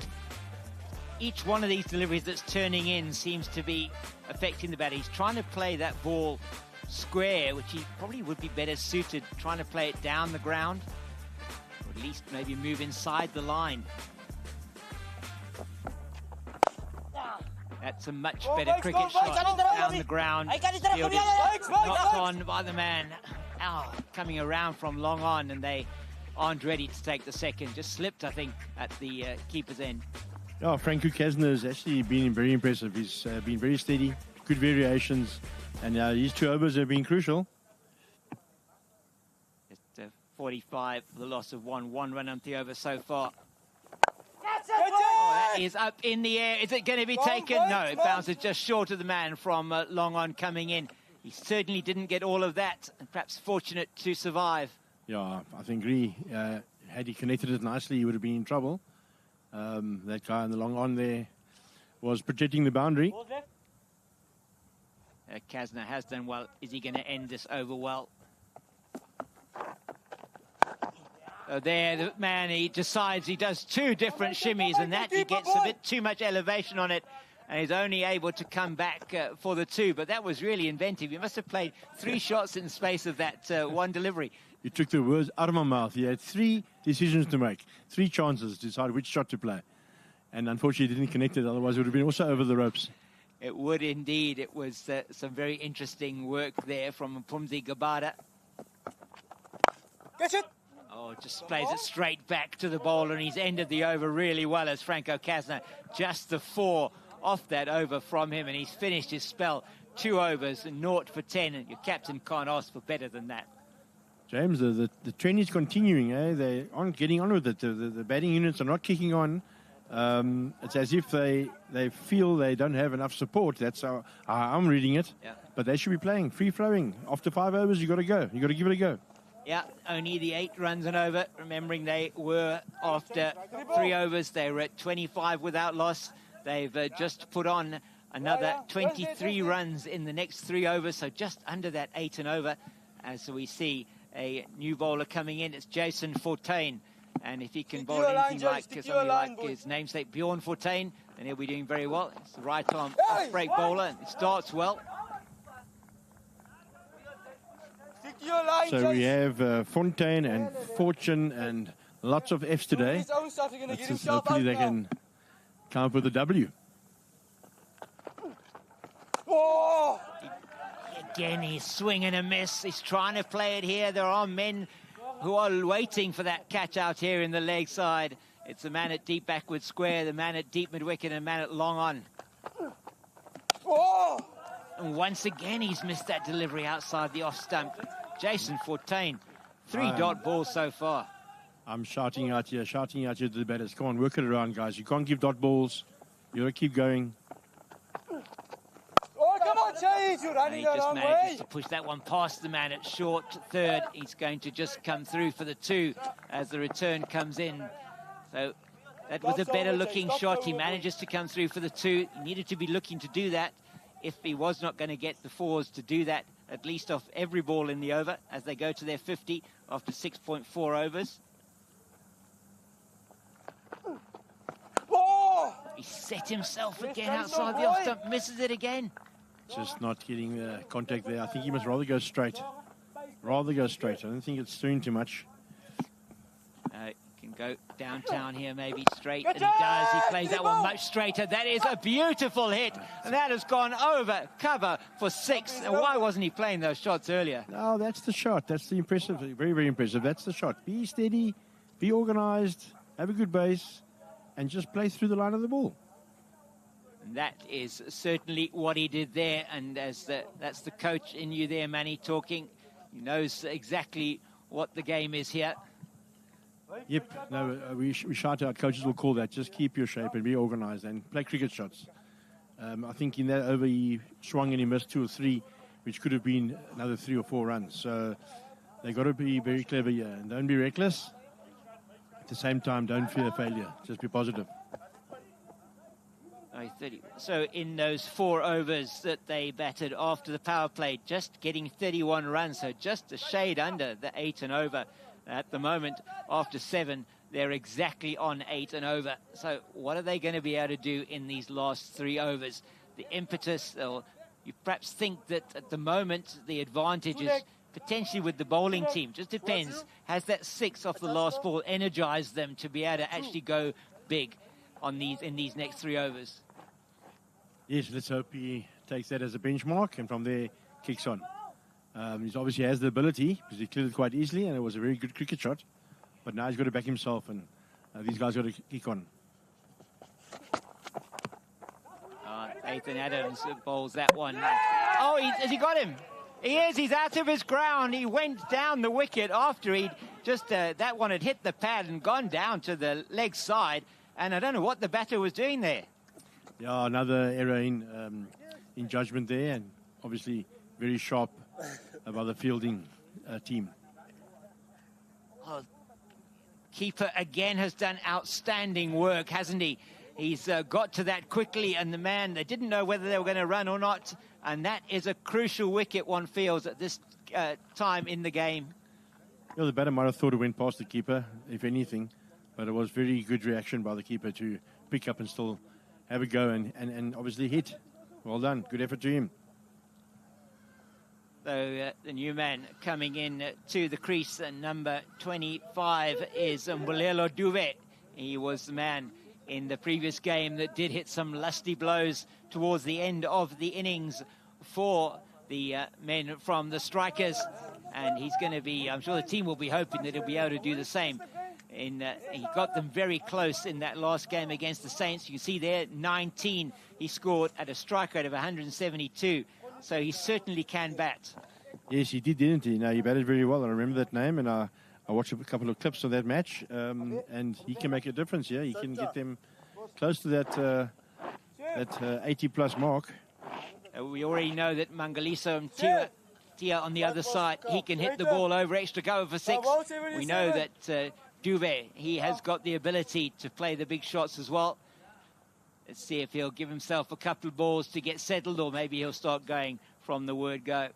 each one of these deliveries that's turning in seems to be affecting the batter. He's trying to play that ball square, which he probably would be better suited, trying to play it down the ground, or at least maybe move inside the line. That's a much better cricket shot down the ground. Fielded, knocked on by the man coming around from long on, and they aren't ready to take the second. Just slipped, I think, at the keeper's end. Oh, Franco Kasner has actually been very impressive. He's been very steady, good variations, and these 2 overs have been crucial. Just 45 for the loss of one run on the over so far. That is up in the air. Is it going to be taken? No, it bounces just short of the man from long on coming in. He certainly didn't get all of that, and perhaps fortunate to survive. Yeah, I think had he connected it nicely, he would have been in trouble. That guy on the long on there was protecting the boundary. Kasner has done well. Is he going to end this over well? There, the man, he decides he does 2 different shimmies, and that he gets a bit too much elevation on it, and he's only able to come back for the 2. But that was really inventive. He must have played 3 shots in space of that one delivery. You took the words out of my mouth. He had 3 decisions to make, 3 chances to decide which shot to play. And unfortunately, he didn't connect it. Otherwise, it would have been also over the ropes. It would indeed. It was some very interesting work there from Pumzi Gabada. Catch it! Oh, just plays it straight back to the bowler, and he's ended the over really well as Franco Kasner. Just the 4 off that over from him, and he's finished his spell. 2 overs and 0 for 10, and your captain can't ask for better than that. James, the trend is continuing. They aren't getting on with it. The batting units are not kicking on. It's as if they feel they don't have enough support. That's how I'm reading it. Yeah. But they should be playing free-flowing. After 5 overs, you've got to go. You've got to give it a go. Yeah, only the 8 runs and over. Remembering they were, after 3 overs, they were at 25 without loss. They've just put on another 23 runs in the next 3 overs, so just under that 8 and over. As we see a new bowler coming in, it's Jason Fortuin. And if he can bowl anything like something like his namesake Bjorn Fortuin, then he'll be doing very well. It's the right-arm off-break bowler. It starts well. So we have Fontaine and Fortune and lots of Fs today. Hopefully they can come up with a W. Again, he's swing and a miss. He's trying to play it here. There are men who are waiting for that catch out here in the leg side. It's the man at deep backward square, the man at deep mid-wicket, and the man at long on. And once again, he's missed that delivery outside the off stump. Jason Fortuin, 3 dot balls so far. I'm shouting out here to the batters. Come on, work it around, guys. You can't give dot balls. You got to keep going. Come on, Chase, you're running And he the just wrong manages way. to push that one past the man at short third. He's going to just come through for the 2 as the return comes in. So that was a better looking shot. He manages to come through for the 2. He needed to be looking to do that if he was not going to get the 4s to do that, at least off every ball in the over as they go to their 50 after 6.4 overs. He set himself again outside the off stump, misses it again. Just not getting the contact there. I think he must rather go straight. I don't think it's doing too much. You can Can go downtown here, maybe straight, and he does. He plays that one much straighter. That is a beautiful hit, and that has gone over cover for 6. And why wasn't he playing those shots earlier? No, that's the shot. That's the impressive, very, very impressive. That's the shot. Be steady, be organised, have a good base, and just play through the line of the ball. And that is certainly what he did there, and that's the coach in you there, Manny, talking. He knows exactly what the game is here. Yep, no, we shout out, coaches will call that, just keep your shape and be organised and play cricket shots. I think in that over he swung and he missed 2 or 3, which could have been another 3 or 4 runs. So they've got to be very clever here and don't be reckless. At the same time, don't fear failure, just be positive. So in those 4 overs that they batted after the power play, just getting 31 runs, so just a shade under the 8 and over. At the moment, after 7, they're exactly on 8 and over. So what are they going to be able to do in these last 3 overs? The impetus, or you perhaps think that at the moment the advantage is potentially with the bowling team. Just depends. Has that 6 off the last ball energized them to be able to actually go big on in these next 3 overs? Yes, let's hope he takes that as a benchmark and from there kicks on. He obviously has the ability because he cleared it quite easily and it was a very good cricket shot. But now he's got to back himself and these guys got to kick on. Ethan Adams bowls that one. Oh, has he got him? He is. He's out of his ground. He went down the wicket after he'd just, that one had hit the pad and gone down to the leg side. And I don't know what the batter was doing there. Yeah, another error in judgment there and obviously very sharp by the fielding team. Oh, keeper again has done outstanding work, hasn't he? He's got to that quickly, and the man, they didn't know whether they were going to run or not, and that is a crucial wicket, one feels, at this time in the game. Yeah, the batter might have thought it went past the keeper, if anything, but it was very good reaction by the keeper to pick up and still have a go and obviously hit. Well done. Good effort to him. So the new man coming in to the crease, number 25, is Mbulelo Duve. He was the man in the previous game that did hit some lusty blows towards the end of the innings for the men from the Strikers. And he's going to be, I'm sure the team will be hoping that he'll be able to do the same. He got them very close in that last game against the Saints. You can see there, 19 he scored at a strike rate of 172. So he certainly can bat. Yes, he did, didn't he? No, he batted very well. I remember that name, and I watched a couple of clips of that match, and he can make a difference here. He can get them close to that 80-plus mark. We already know that Mangaliso and Tia on the other side, he can hit the ball over extra cover for 6. We know that Duve, he has got the ability to play the big shots as well. Let's see if he'll give himself a couple of balls to get settled, or maybe he'll start going from the word go.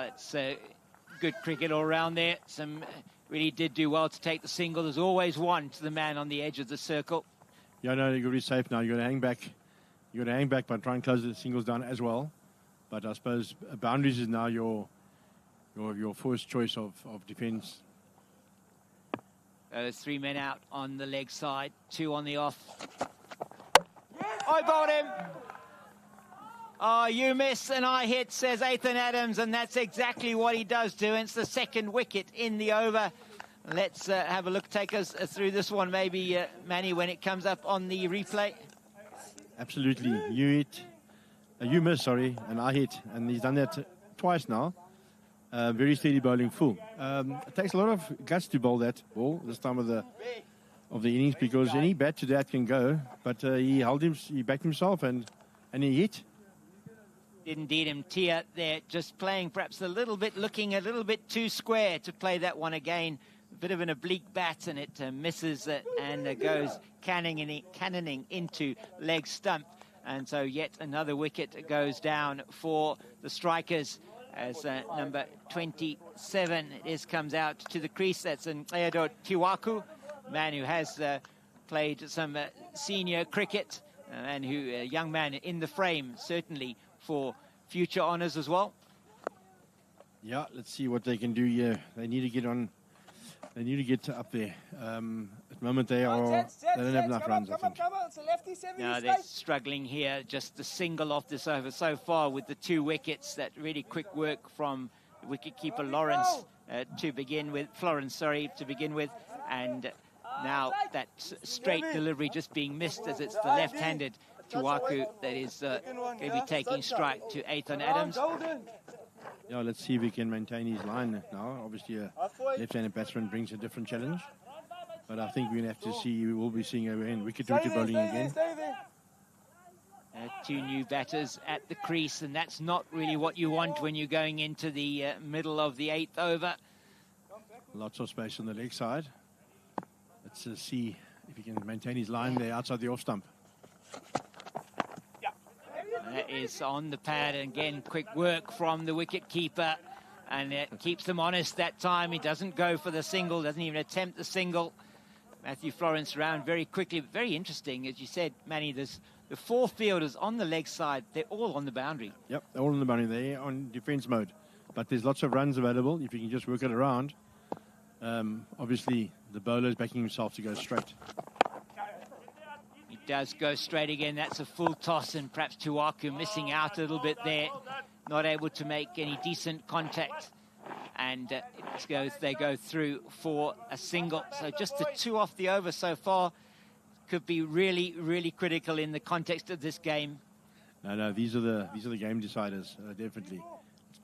It's good cricket all round there. Really did do well to take the single. There's always one to the man on the edge of the circle. Yeah, no, you've got to be safe now. You've got to hang back. You've got to hang back by trying to close the singles down as well. But I suppose boundaries is now your first choice of defence. There's 3 men out on the leg side, 2 on the off. I bowled him. Oh, you miss and I hit, says Ethan Adams, and that's exactly what he does do. It's the second wicket in the over. Let's have a look, take us through this one, maybe, Manny, when it comes up on the replay. Absolutely. You miss, and I hit, and he's done that twice now. Very steady bowling full. It takes a lot of guts to bowl that ball this time of the innings, because any bat to that can go, but he backed himself and he hit. Indeed, Tia there just playing perhaps a little bit, looking a little bit too square to play that one again. A bit of an oblique bat, and it misses and goes cannoning into leg stump. And so yet another wicket goes down for the Strikers as number 27 comes out to the crease. That's an Eado Tiwaku, man who has played some senior cricket and who a young man in the frame, certainly, for future honours as well. Yeah, let's see what they can do here. They need to get on. They need to get up there. At the moment, they don't have enough runs, I think. No, they're struggling here. Just the single off this over so far with the 2 wickets. That really quick work from wicketkeeper Florence to begin with. And now that straight delivery just being missed as it's the left-handed Tuaku that is going to be taking strike to Ethan Adams. Yeah, let's see if he can maintain his line now. Obviously, a left-handed batsman brings a different challenge. But I think we're going to have to see, we will be seeing wicket-to-wicket bowling again. 2 new batters at the crease, and that's not really what you want when you're going into the middle of the 8th over. Lots of space on the leg side. Let's see if he can maintain his line there outside the off-stump. That is on the pad, and again, quick work from the wicket-keeper, and it keeps them honest that time. He doesn't go for the single, doesn't even attempt the single. Matthew Florence round very quickly. Very interesting, as you said, Manny, there's the 4 fielders on the leg side. They're all on the boundary. Yep, they're all on the boundary. They're on defence mode. But there's lots of runs available if you can just work it around. Obviously, the bowler is backing himself to go straight. He does go straight again. That's a full toss, and perhaps Tuaku missing out a little bit there. Not able to make any decent contact. And they go through for a single. So just the 2 off the over so far could be really, really critical in the context of this game. No, these are the game deciders, definitely.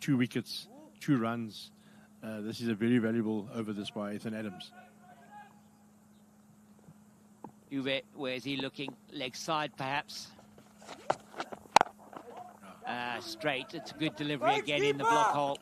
2 wickets, 2 runs. This is a very valuable over this by Ethan Adams. Uwe, where is he looking? Leg side, perhaps. Straight. It's a good delivery again in the block hole.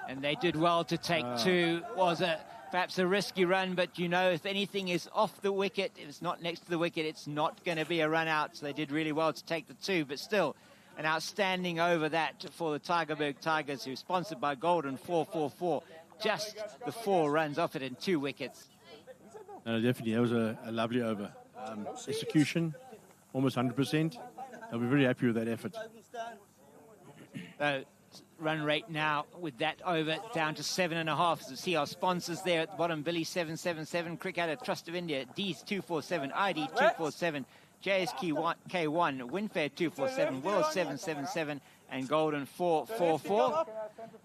And they did well to take 2. Was perhaps a risky run, but you know, if anything is off the wicket, if it's not next to the wicket, it's not going to be a run out. So they did really well to take the 2, but still an outstanding over that for the Tygerberg Tigers, who are sponsored by Golden 444. Just the 4 runs off it and 2 wickets. No, definitely, that was a lovely over. Execution, almost 100%. I'll be very happy with that effort. Run rate now with that over down to 7.5. So see our sponsors there at the bottom: Billy 777, Cricketer, Trust of India, D's 247, ID 247, JSK K1, Winfair 247, World 777, and Golden 444.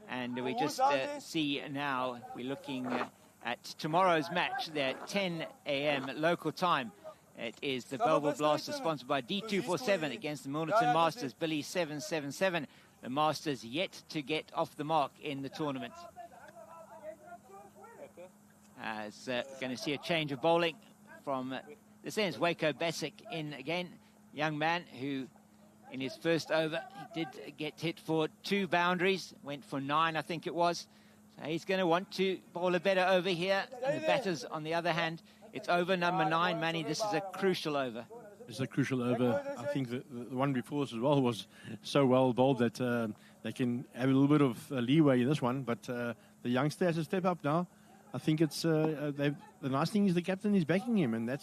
And we just see now we're looking at tomorrow's match there at 10 a.m. local time. It is the Belleville Blasters, sponsored by D247 against the Milnerton Masters, Billy 777. The Masters yet to get off the mark in the tournament. Going to see a change of bowling from this ends. Waco Basic in again. Young man who in his first over he did get hit for 2 boundaries. Went for 9, I think it was. So he's going to want to bowl a better over here. And the batters, on the other hand, it's over number 9. Manny, this is a crucial over. It's a crucial over. I think the one before this as well was so well bowled that they can have a little bit of leeway in this one. But the youngster has to step up now. I think it's the nice thing is the captain is backing him, and that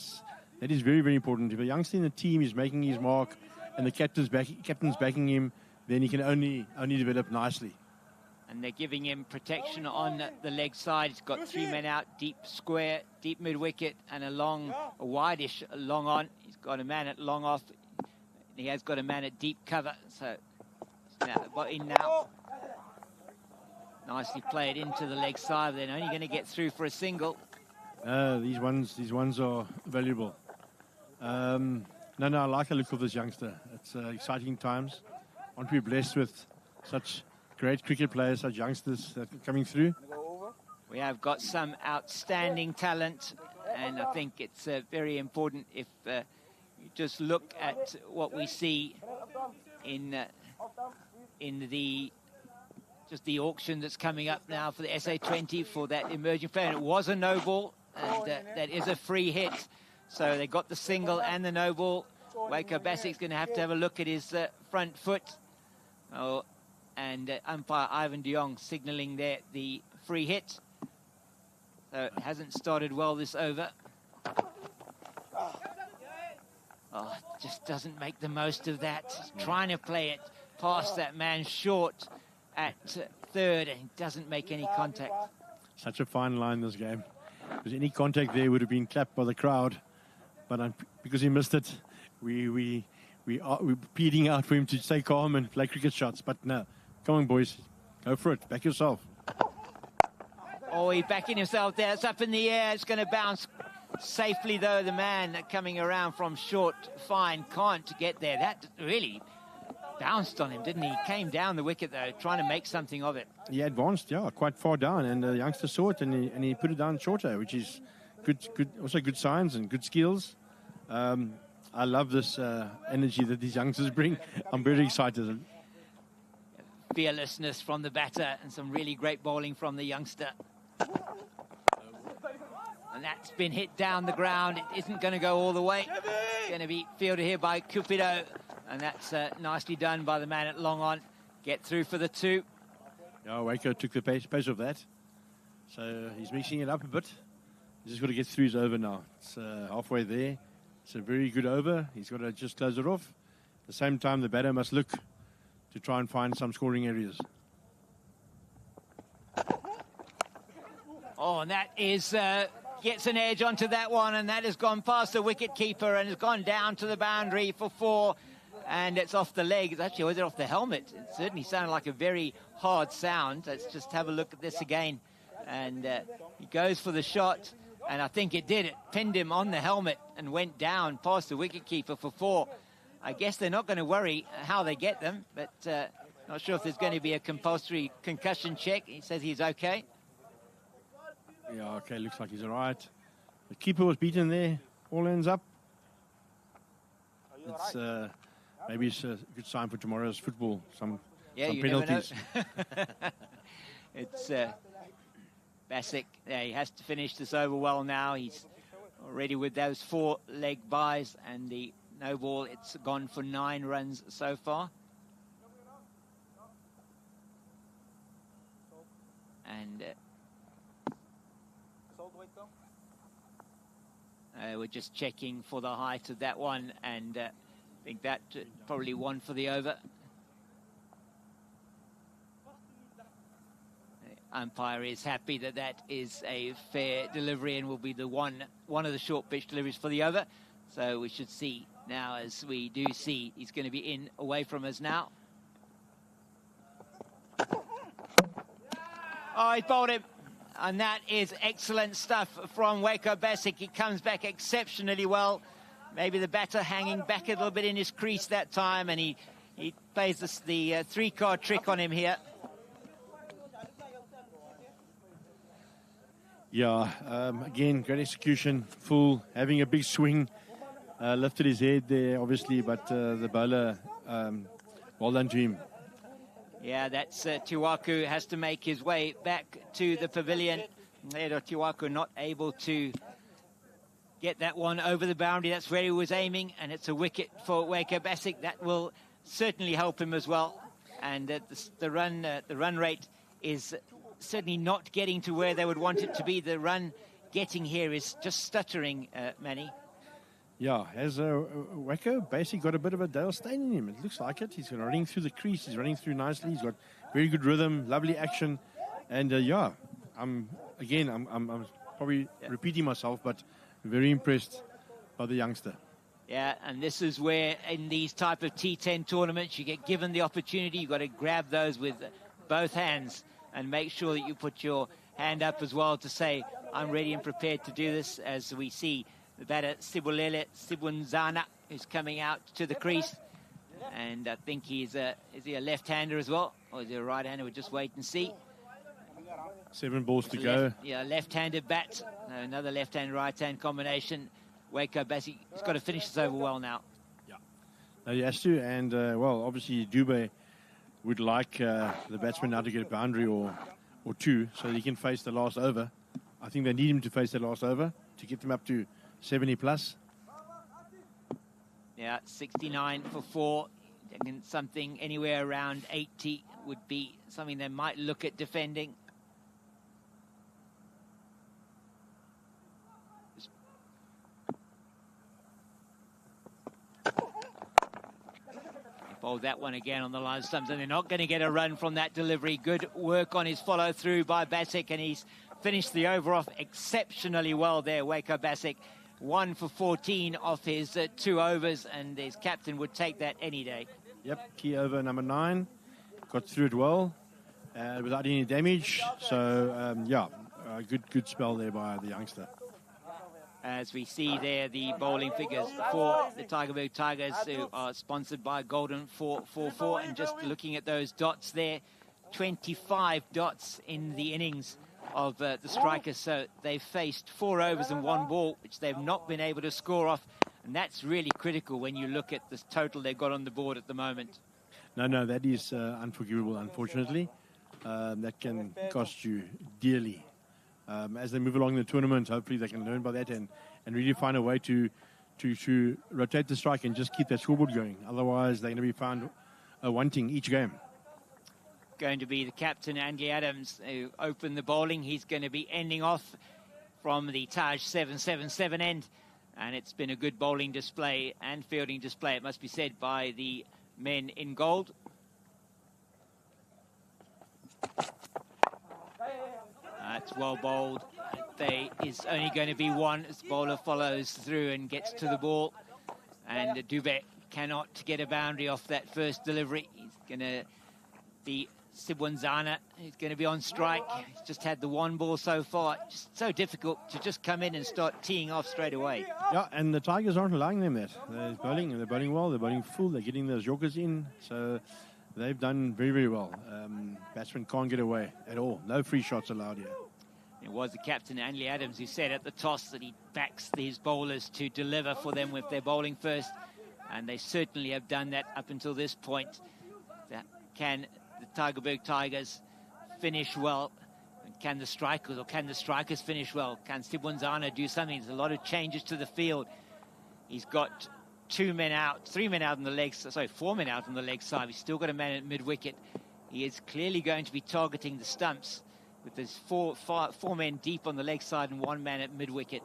is very, very important. If a youngster in the team is making his mark and the captain's backing him, then he can only develop nicely. And they're giving him protection on the leg side. He's got 3 men out, deep square, deep mid-wicket, and a wide-ish long on. He's got a man at long off. He has got a man at deep cover. So in now. Nicely played into the leg side. They're only going to get through for a single. These ones are valuable. No, I like the look of this youngster. It's exciting times. Aren't we blessed with such great cricket players, such youngsters that are coming through? We have got some outstanding talent, and I think it's very important if you just look at what we see in the auction that's coming up now for the SA20 for that emerging player. And it was a no ball, and that is a free hit. So they got the single and the no ball. Waco Basic's going to have a look at his front foot. And umpire Ivan de Jong signalling there the free hit. So it hasn't started well this over. Oh, just doesn't make the most of that. He's trying to play it past that man short at third, and he doesn't make any contact. Such a fine line, this game. Because any contact there would have been clapped by the crowd. But because he missed it, we're pleading out for him to stay calm and play cricket shots. But no, come on, boys. Go for it. Back yourself. Oh, he's backing himself there. It's up in the air. It's going to bounce safely, though. The man coming around from short, fine, can't get there. That really bounced on him, didn't he? He came down the wicket, though, trying to make something of it. He advanced, yeah, quite far down, and the youngster saw it, and he put it down shorter, which is good, also good signs and good skills. I love this energy that these youngsters bring. I'm very excited. Fearlessness from the batter and some really great bowling from the youngster. And that's been hit down the ground. It isn't going to go all the way. It's going to be fielded here by Cupido. And that's nicely done by the man at long on. Get through for the 2. Yeah, Waco took the pace of that. So he's mixing it up a bit. He's just got to get through his over now. It's halfway there. It's a very good over. He's got to just close it off. At the same time, the batter must look to try and find some scoring areas. Oh, and that is... gets an edge onto that one, and that has gone past the wicket-keeper and has gone down to the boundary for 4. And it's off the leg. Actually, was it off the helmet? It certainly sounded like a very hard sound. Let's just have a look at this again. And he goes for the shot, and I think it did. It pinned him on the helmet and went down past the wicket-keeper for 4. I guess they're not going to worry how they get them, but not sure if there's going to be a compulsory concussion check. He says he's okay. Yeah, okay, looks like he's all right. The keeper was beaten there. All ends up. It's maybe it's a good sign for tomorrow's football. Some penalties. It's Bassick. Yeah, he has to finish this over well now. He's already with those 4 leg byes and the no ball. It's gone for 9 runs so far. And we're just checking for the height of that one, and I think that probably one for the over. The umpire is happy that that is a fair delivery and will be the one of the short pitch deliveries for the over. So we should see now, as we do see, he's going to be in away from us now. Oh, he bowled him. And that is excellent stuff from Waco Bassick. He comes back exceptionally well. Maybe the batter hanging back a little bit in his crease that time, and he plays the 3-card trick on him here. Yeah, again, great execution. Full, having a big swing. Lifted his head there, obviously, but the bowler, well done to him. Yeah, that's Tiwaku has to make his way back to the pavilion. Ledo Tiwaku not able to get that one over the boundary. That's where he was aiming, and it's a wicket for Waco Bassick. That will certainly help him as well. And the run rate is certainly not getting to where they would want it to be. The run getting here is just stuttering, Manny. Yeah, has Waco basically got a bit of a Dale Steyn in him. It looks like it. He's running through the crease. He's running through nicely. He's got very good rhythm, lovely action. And yeah, I'm probably repeating myself, but very impressed by the youngster. Yeah, and this is where in these type of T10 tournaments you get given the opportunity. You've got to grab those with both hands and make sure that you put your hand up as well to say, I'm ready and prepared to do this, as we see the batter Sibulele Sibunzana, who's coming out to the crease. And I think is he a left-hander as well? Or is he a right-hander? We'll just wait and see. 7 balls to go. Yeah, left-handed bat. Another left-hand, right-hand combination. Waco Bassick, he's got to finish this over well now. Yeah, no, he has to. And, well, obviously Dube would like the batsman now to get a boundary or 2 so that he can face the last over. I think they need him to face the last over to get them up to 70 plus. Yeah, 69 for 4. Something anywhere around 80 would be something they might look at defending. Bowled that one again on the line stumps, and they're not going to get a run from that delivery. Good work on his follow-through by Bassick, and he's finished the over off exceptionally well there, Waco Bassick. 1 for 14 off his 2 overs, and his captain would take that any day. Yep, key over number 9. Got through it well without any damage. So, yeah, good spell there by the youngster. As we see there, the bowling figures for the Tygerberg Tigers, who are sponsored by Golden 444. And just looking at those dots there, 25 dots in the innings of the strikers. So they've faced 4 overs and 1 ball, which they've not been able to score off. And that's really critical when you look at the total they've got on the board at the moment. No, that is unforgivable, unfortunately. That can cost you dearly. As they move along the tournament, hopefully they can learn by that and really find a way to rotate the strike and just keep that scoreboard going. Otherwise, they're going to be found wanting each game. Going to be the captain, Andy Adams, who opened the bowling. He's going to be ending off from the Taj 777 end. And it's been a good bowling display and fielding display, it must be said, by the men in gold. It's well bowled. There is only going to be one as the bowler follows through and gets to the ball. And Dubé cannot get a boundary off that first delivery. He's going to be Sibwanzana. He's going to be on strike. He's just had the 1 ball so far. Just so difficult to just come in and start teeing off straight away. Yeah, and the Tigers aren't allowing them that. They're bowling, and they're bowling well. They're bowling full. They're getting those Yorkers in. So they've done very, very well. Batsmen can't get away at all. No free shots allowed here. It was the captain, Andy Adams, who said at the toss that he backs these bowlers to deliver for them with their bowling first. And they certainly have done that up until this point. Can the Tygerberg Tigers finish well? Can the strikers finish well? Can Sibwanzana do something? There's a lot of changes to the field. He's got 3 men out on the legs. Sorry, 4 men out on the leg side. He's still got a man at mid-wicket. He is clearly going to be targeting the stumps with his four men deep on the leg side and 1 man at mid-wicket.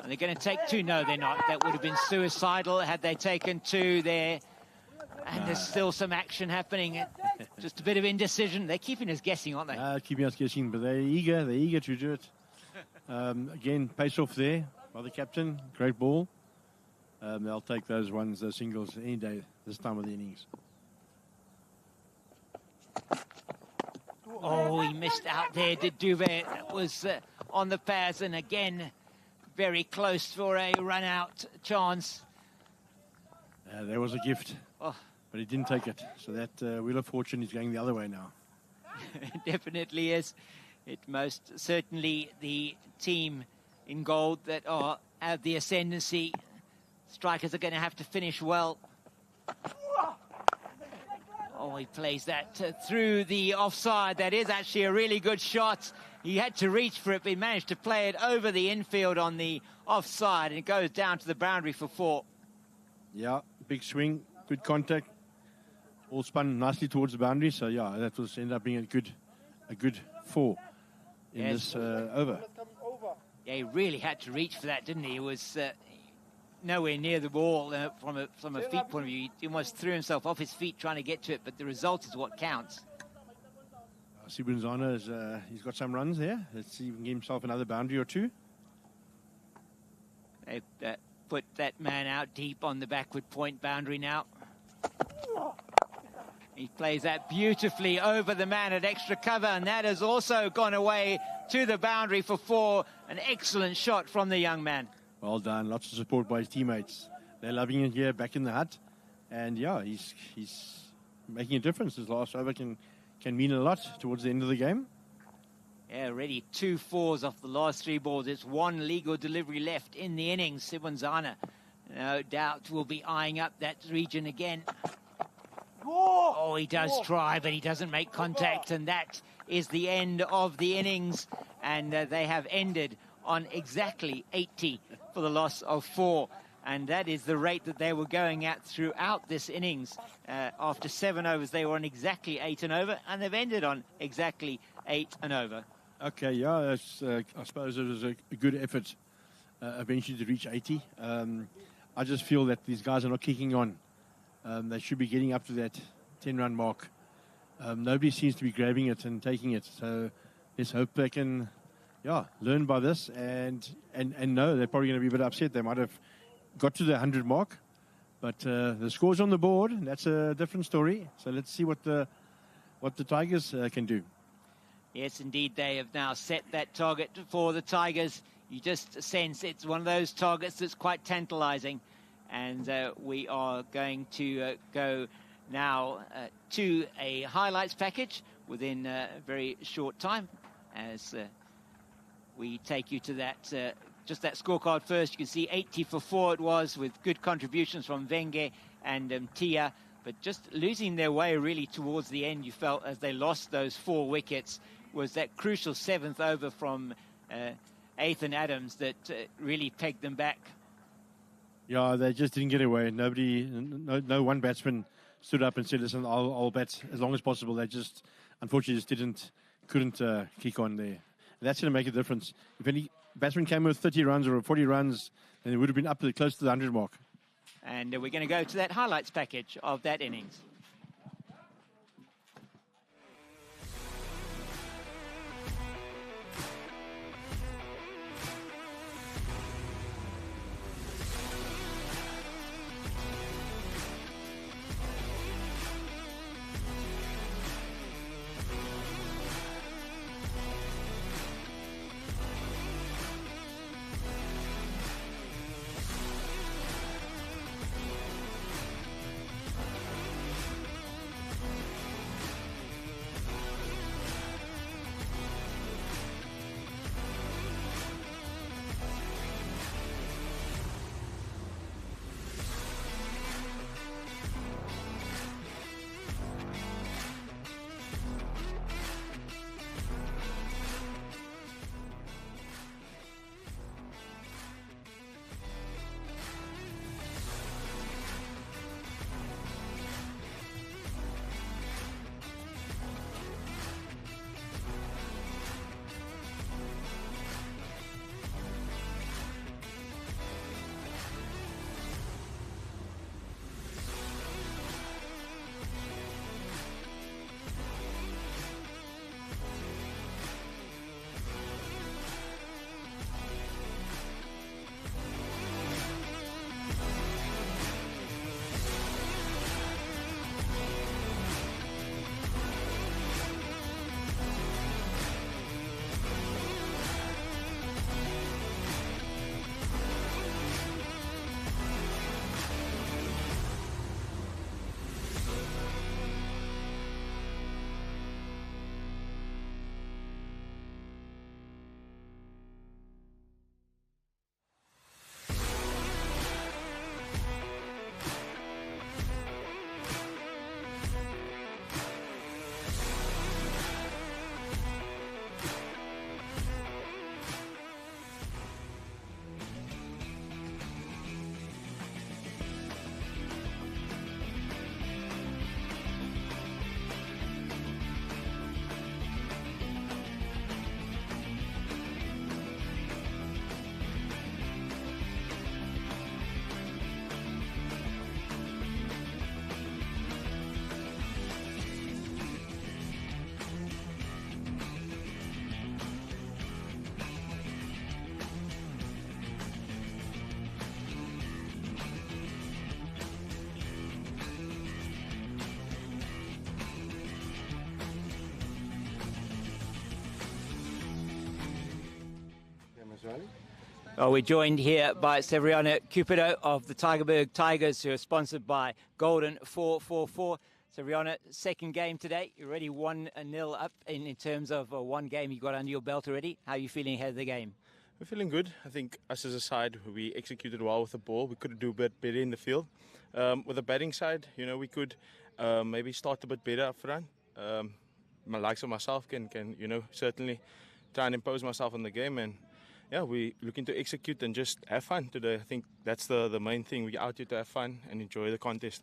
And they're going to take 2. No, they're not. That would have been suicidal had they taken 2 there. And there's still some action happening. Just a bit of indecision. They're keeping us guessing, aren't they? Keeping us guessing, but they're eager to do it. Again, pace off there by the captain. Great ball. They'll take those singles any day this time of the innings. Oh, he missed out there, did Dubé. That was on the pads, and again, very close for a run-out chance. There was a gift, but he didn't take it. So that Wheel of Fortune is going the other way now. It definitely is. It most certainly the team in gold that have the ascendancy. Strikers are going to have to finish well. Oh, he plays that through the offside. That is actually a really good shot. He had to reach for it, but he managed to play it over the infield on the offside, and it goes down to the boundary for 4. Yeah, big swing, good contact. All spun nicely towards the boundary, so yeah, that was ended up being a good 4 in this over. Yeah, he really had to reach for that, didn't he? He was nowhere near the ball from a feet point of view. He almost threw himself off his feet trying to get to it, but the result is what counts. Sibwanzana, he's got some runs there. Let's see if he can give himself another boundary or 2. They've put that man out deep on the backward point boundary now. He plays that beautifully over the man at extra cover, and that has also gone away to the boundary for 4. An excellent shot from the young man. Well done. Lots of support by his teammates. They're loving it here back in the hut. And yeah, he's making a difference. His last over can mean a lot towards the end of the game. Yeah, already 2 4s off the last 3 balls. It's 1 legal delivery left in the innings. Sibwanzana, no doubt, will be eyeing up that region again. Oh, he does try, but he doesn't make contact, and that is the end of the innings. And they have ended on exactly 80 for the loss of 4. And that is the rate that they were going at throughout this innings. After 7 overs, they were on exactly 8 and over, and they've ended on exactly 8 and over. Okay, yeah, I suppose it was a good effort eventually to reach 80. I just feel that these guys are not kicking on. They should be getting up to that 10-run mark. Nobody seems to be grabbing it and taking it. So let's hope they can, learn by this and know they're probably going to be a bit upset. They might have got to the 100 mark, but the score's on the board, and that's a different story. So let's see what the Tigers can do. Yes, indeed, they have now set that target for the Tigers. You just sense it's one of those targets that's quite tantalizing. And we are going to go now to a highlights package within a very short time as we take you to that, just that scorecard first. You can see 80 for 4 it was, with good contributions from Wenge and Tia, but just losing their way really towards the end. You felt as they lost those 4 wickets was that crucial 7th over from Ethan Adams that really pegged them back. Yeah, they just didn't get away. No one batsman stood up and said, listen, I'll bat as long as possible. They just, unfortunately, couldn't kick on there. And that's going to make a difference. If any batsman came with 30 runs or 40 runs, then it would have been up to close to the 100 mark. And we're going to go to that highlights package of that innings. Well, we're joined here by Severiano Cupido of the Tygerberg Tigers, who are sponsored by Golden 444. Severiano, second game today. You're already 1-0 up in terms of one game you got under your belt already. How are you feeling ahead of the game? We're feeling good. I think us as a side, we executed well with the ball. We could do a bit better in the field. With the batting side, we could maybe start a bit better up front. My likes of myself can certainly try and impose myself on the game, and we're looking to execute and just have fun today. I think that's the main thing. We're out here to have fun and enjoy the contest.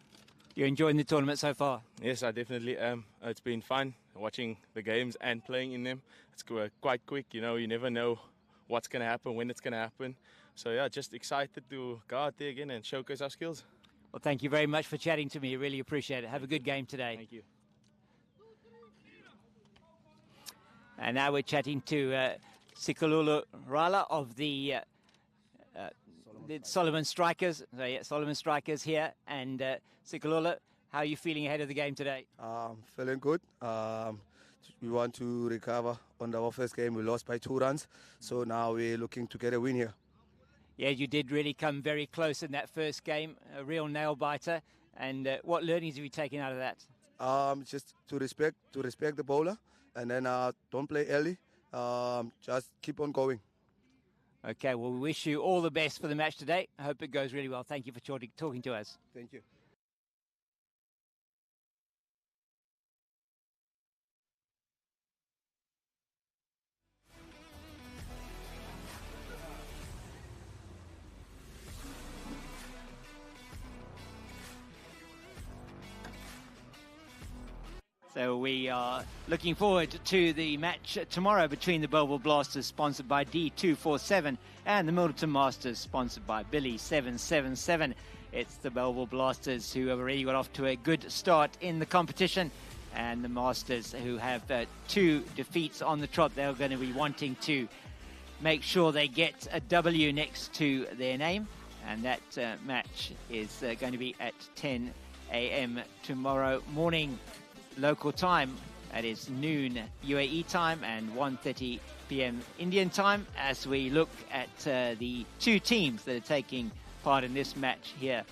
You're enjoying the tournament so far? Yes, I definitely am. It's been fun watching the games and playing in them. It's quite quick, you know, you never know what's going to happen, when it's going to happen. So, yeah, just excited to go out there again and showcase our skills. Well, thank you very much for chatting to me. Really appreciate it. Have a good game today. Thank you. And now we're chatting to Sikalulu Rala of the Soloman Strikers. So, yeah, Soloman Strikers here. And Sikalulu, how are you feeling ahead of the game today? Feeling good. We want to recover on our first game. We lost by 2 runs. So now we're looking to get a win here. Yeah, you did really come very close in that first game. A real nail-biter. And what learnings have you taken out of that? Just to respect the bowler. And then don't play early. Just keep on going. Okay, well, we wish you all the best for the match today. I hope it goes really well. Thank you for talking to us. Thank you. So we are looking forward to the match tomorrow between the Belleville Blasters, sponsored by D247, and the Middleton Masters, sponsored by Billy 777. It's the Belleville Blasters who have already got off to a good start in the competition, and the Masters who have 2 defeats on the trot. They're going to be wanting to make sure they get a W next to their name, and that match is going to be at 10 a.m. tomorrow morning. Local time, that is noon UAE time and 1:30 p.m. Indian time, as we look at the 2 teams that are taking part in this match here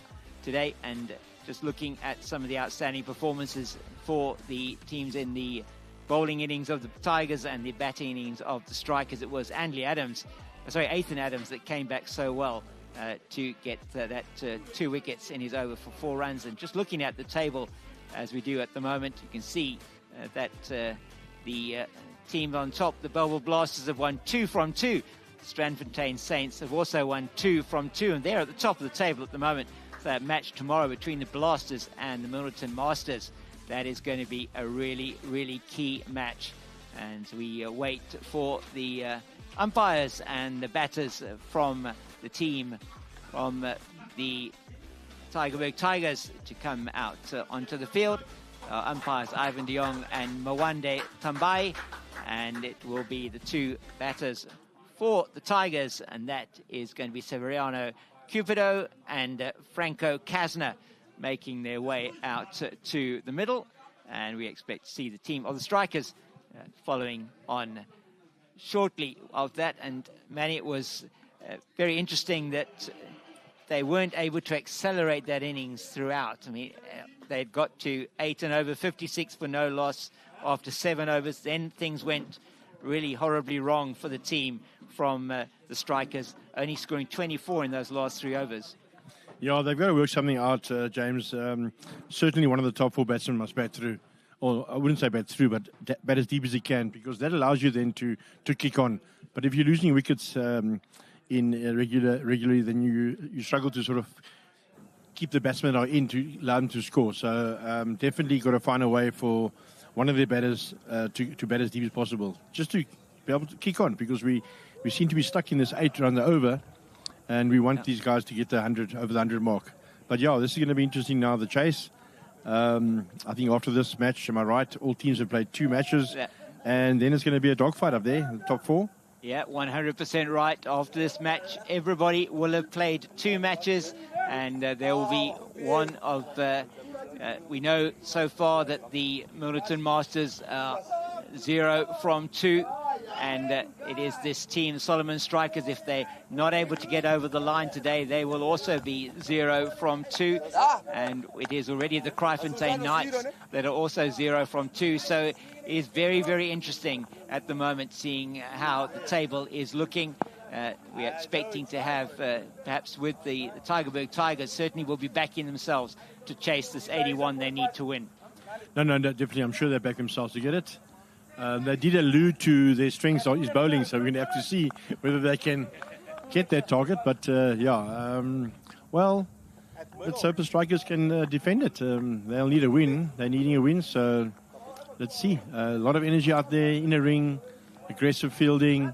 today, and just looking at some of the outstanding performances for the teams in the bowling innings of the Tigers and the batting innings of the Strikers. It was Ethan Adams that came back so well to get that 2 wickets in his over for 4 runs. And just looking at the table as we do at the moment, you can see that the team on top, the Belleville Blasters, have won 2 from 2. Strandfontein Saints have also won 2 from 2, and they're at the top of the table at the moment. So that match tomorrow between the Blasters and the Middleton Masters, that is going to be a really, really key match. And we wait for the umpires and the batters from the team from the Tygerberg Tigers to come out onto the field. Umpires Ivan de Jong and Mwande Tambai, and it will be the 2 batters for the Tigers, and that is going to be Severiano Cupido and Franco Kasner making their way out to the middle, and we expect to see the team of the Strikers following on shortly of that. And Manny, it was very interesting that they weren't able to accelerate that innings throughout. I mean, they'd got to 8 and over, 56 for no loss after 7 overs. Then things went really horribly wrong for the team from the Strikers, only scoring 24 in those last 3 overs. Yeah, they've got to work something out, James. Certainly one of the top 4 batsmen must bat through. Or I wouldn't say bat through, but bat as deep as he can, because that allows you then to kick on. But if you're losing wickets regularly, then you struggle to sort of keep the batsmen in to allow them to score. So definitely got to find a way for one of their batters to bat as deep as possible, just to be able to kick on, because we seem to be stuck in this 8 run over, and we want these guys to get over the 100 mark. But yeah, this is going to be interesting now, the chase. I think after this match, am I right, all teams have played 2 matches, and then it's going to be a dogfight up there in the top 4. Yeah, 100% right. After this match, everybody will have played 2 matches, and there will be one of we know so far that the Middleton Masters are 0 from 2, and it is this team, the Soloman Strikers. If they're not able to get over the line today, they will also be 0 from 2, and it is already the Kryfontein Knights that are also 0 from 2. So it is very, very interesting at the moment, seeing how the table is looking. We are expecting to have, perhaps with the Tygerberg Tigers, certainly will be backing themselves to chase this 81 they need to win. No, definitely. I'm sure they back themselves to get it. They did allude to their strengths is bowling, so we're going to have to see whether they can get that target. But well, let's hope the strikers can defend it. They'll need a win. They're needing a win, so let's see. A lot of energy out there in the ring, aggressive fielding,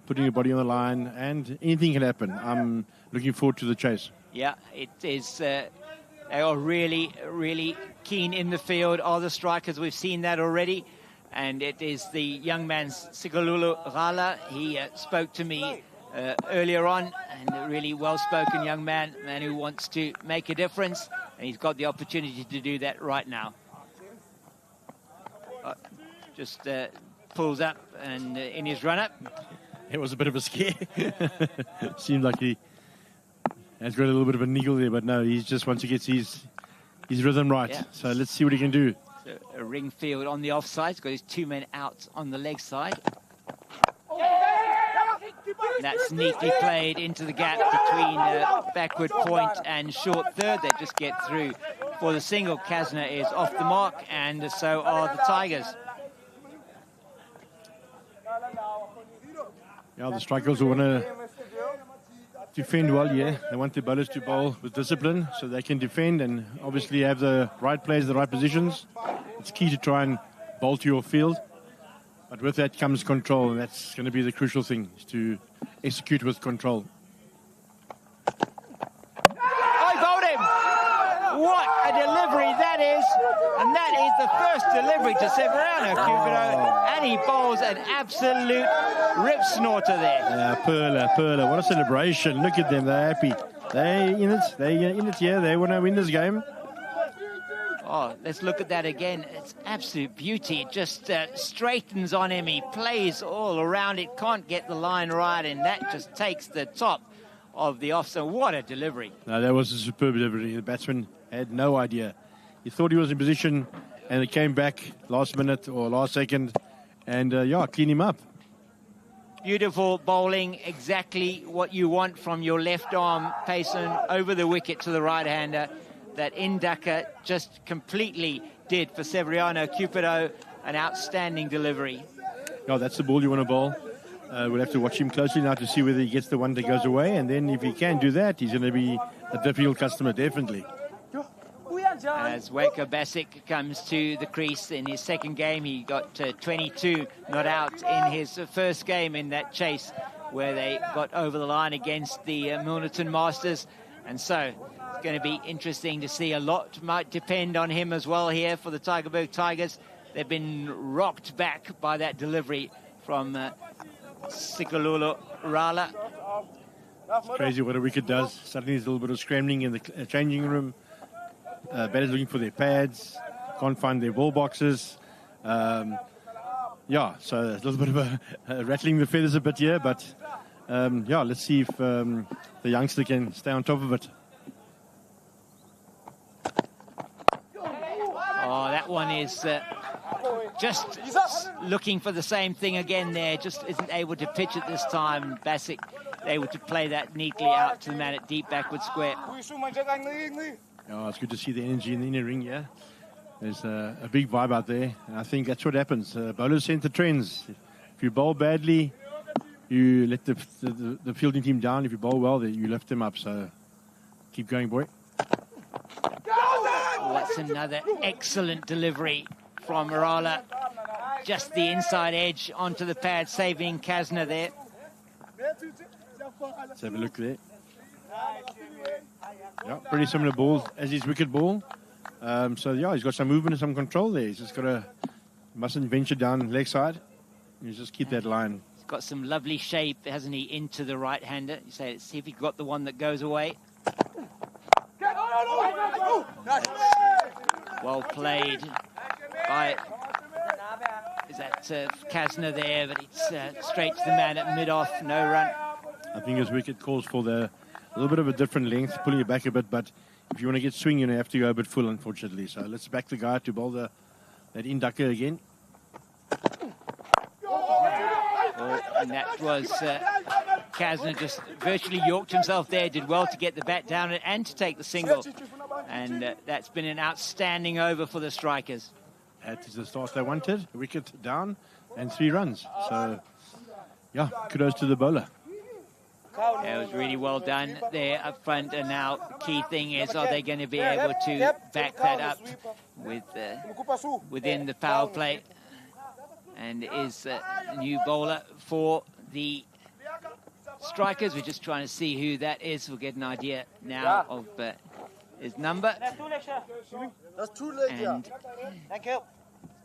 putting your body on the line, and anything can happen. I'm looking forward to the chase. Yeah, it is. They are really, really keen in the field, are the strikers. We've seen that already. And it is the young man, Sigalulu Rala. He spoke to me earlier on, and a really well-spoken young man who wants to make a difference. And he's got the opportunity to do that right now. Just pulls up and in his run-up. It was a bit of a scare. Seemed like he has got a little bit of a niggle there, but no, he just wants to get his rhythm right. Yeah. So let's see what he can do. So a ring field on the offside. He's got his 2 men out on the leg side. And that's neatly played into the gap between backward point and short third. They just get through for the single. Kasner is off the mark, and so are the Tigers. Yeah, the strikers will want to defend well, yeah. They want the bowlers to bowl with discipline so they can defend and obviously have the right players, the right positions. It's key to try and bowl to your field. But with that comes control, and that's going to be the crucial thing, is to execute with control. I bowled him! What a delivery that is! And that is the first delivery to Severiano Cupido, and he bowls an absolute rip snorter there. Yeah, Perla, what a celebration. Look at them, they're happy. They're in it, yeah, they want to win this game. Oh, let's look at that again. It's absolute beauty. It just straightens on him. He plays all around it, can't get the line right, and that just takes the top of the off. So what a delivery. No, that was a superb delivery. The batsman had no idea. He thought he was in position, and it came back last minute or last second, and clean him up. Beautiful bowling, exactly what you want from your left arm Payson over the wicket to the right-hander. That Indaka just completely did for Severiano Cupido. An outstanding delivery. Yeah, that's the ball you want to bowl. We'll have to watch him closely now to see whether he gets the one that goes away. And then if he can do that, he's going to be a difficult customer, definitely. As Waker Basic comes to the crease in his second game, he got 22 not out in his first game in that chase where they got over the line against the Milnerton Masters. And so it's going to be interesting to see. A lot might depend on him as well here for the Tygerberg Tigers. They've been rocked back by that delivery from Sikalulu Rala. It's crazy what a wicket does. Suddenly there's a little bit of scrambling in the changing room. Batters looking for their pads, can't find their ball boxes. So a little bit of a rattling the feathers a bit here, but let's see if the youngster can stay on top of it. Oh, that one is just looking for the same thing again there. Just isn't able to pitch it this time. Basic able to play that neatly out to the man at deep backward square. Oh, it's good to see the energy in the inner ring, yeah. There's a big vibe out there, and I think that's what happens. Bowlers set the trends. If you bowl badly, you let the fielding team down. If you bowl well, you lift them up. So keep going, boy. Oh, that's another excellent delivery from Rala. Just the inside edge onto the pad, saving Kasner there. Let's have a look there. Yeah, pretty similar balls as his wicket ball. He's got some movement and some control there. He's just mustn't venture down leg side. You just keep that line. He's got some lovely shape, hasn't he, into the right-hander. You say, let's see if he got the one that goes away. Well played by, is that Kasner there, but it's straight to the man at mid-off, no run. I think his wicket calls for a little bit of a different length, pulling it back a bit, but if you want to get swing, you have to go a bit full, unfortunately. So let's back the guy to bowl that inducker again. And that was Kasner just virtually yorked himself there, did well to get the bat down and to take the single. And that's been an outstanding over for the strikers. That is the start they wanted. Wicket down and 3 runs. So, kudos to the bowler. That was really well done there up front, and now the key thing is, are they going to be able to back that up with within the power play? And is a new bowler for the Strikers. We're just trying to see who that is. We'll get an idea now of his number. And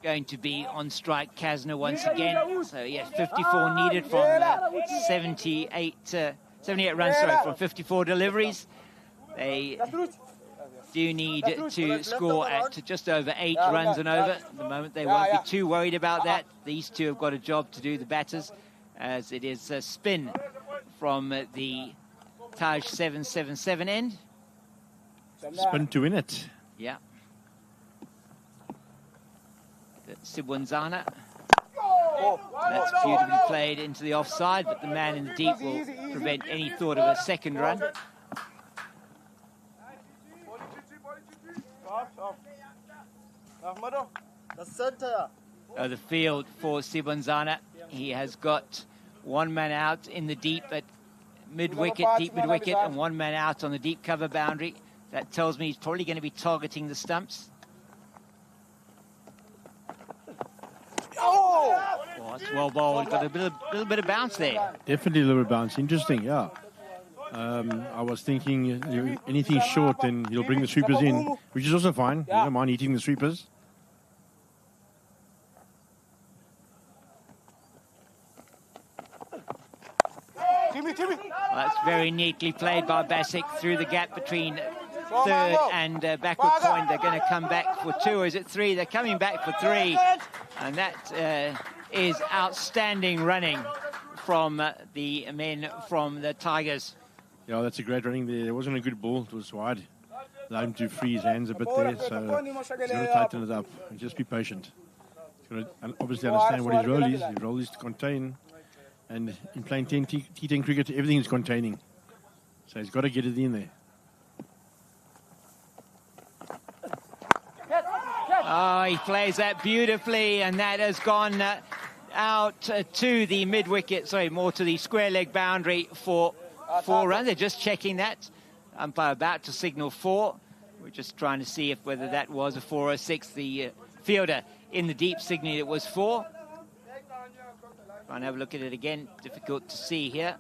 going to be on strike Kasner once again. So yeah, 54 needed from 78 runs, sorry, from 54 deliveries. They do need to score at just over 8 runs and over. At the moment, they won't be too worried about that. These two have got a job to do, the batters, as it is a spin from the Taj 777 end. Spin to win it. Yeah. Sibwanzana. That's beautifully played into the offside, but the man in the deep will prevent any thought of a second run. The field for Sibwanzana. He has got one man out in the deep at mid-wicket, deep mid-wicket, and one man out on the deep cover boundary. That tells me he's probably going to be targeting the stumps. Oh, it's well bowled. Got a little bit of bounce there. Definitely a little bit of bounce. Interesting, yeah. I was thinking anything short, then he'll bring the sweepers in, which is also fine. You don't mind eating the sweepers. Well, that's very neatly played by Bassick through the gap between third and backward point. They're going to come back for 2, or is it 3? They're coming back for 3, and that is outstanding running from the men from the Tigers. Yeah, that's a great running there. It wasn't a good ball. It was wide. Allowed him to free his hands a bit there, so he's got to tighten it up and just be patient. He's got to obviously understand what his role is. His role is to contain, and in playing T10 cricket, everything is containing. So he's got to get it in there. Oh, he plays that beautifully, and that has gone out to the mid-wicket, sorry, more to the square leg boundary for 4 runs. They're just checking that. Umpire about to signal 4. We're just trying to see if whether that was a 4 or 6. The fielder in the deep signaling it was 4. Try and have a look at it again. Difficult to see here.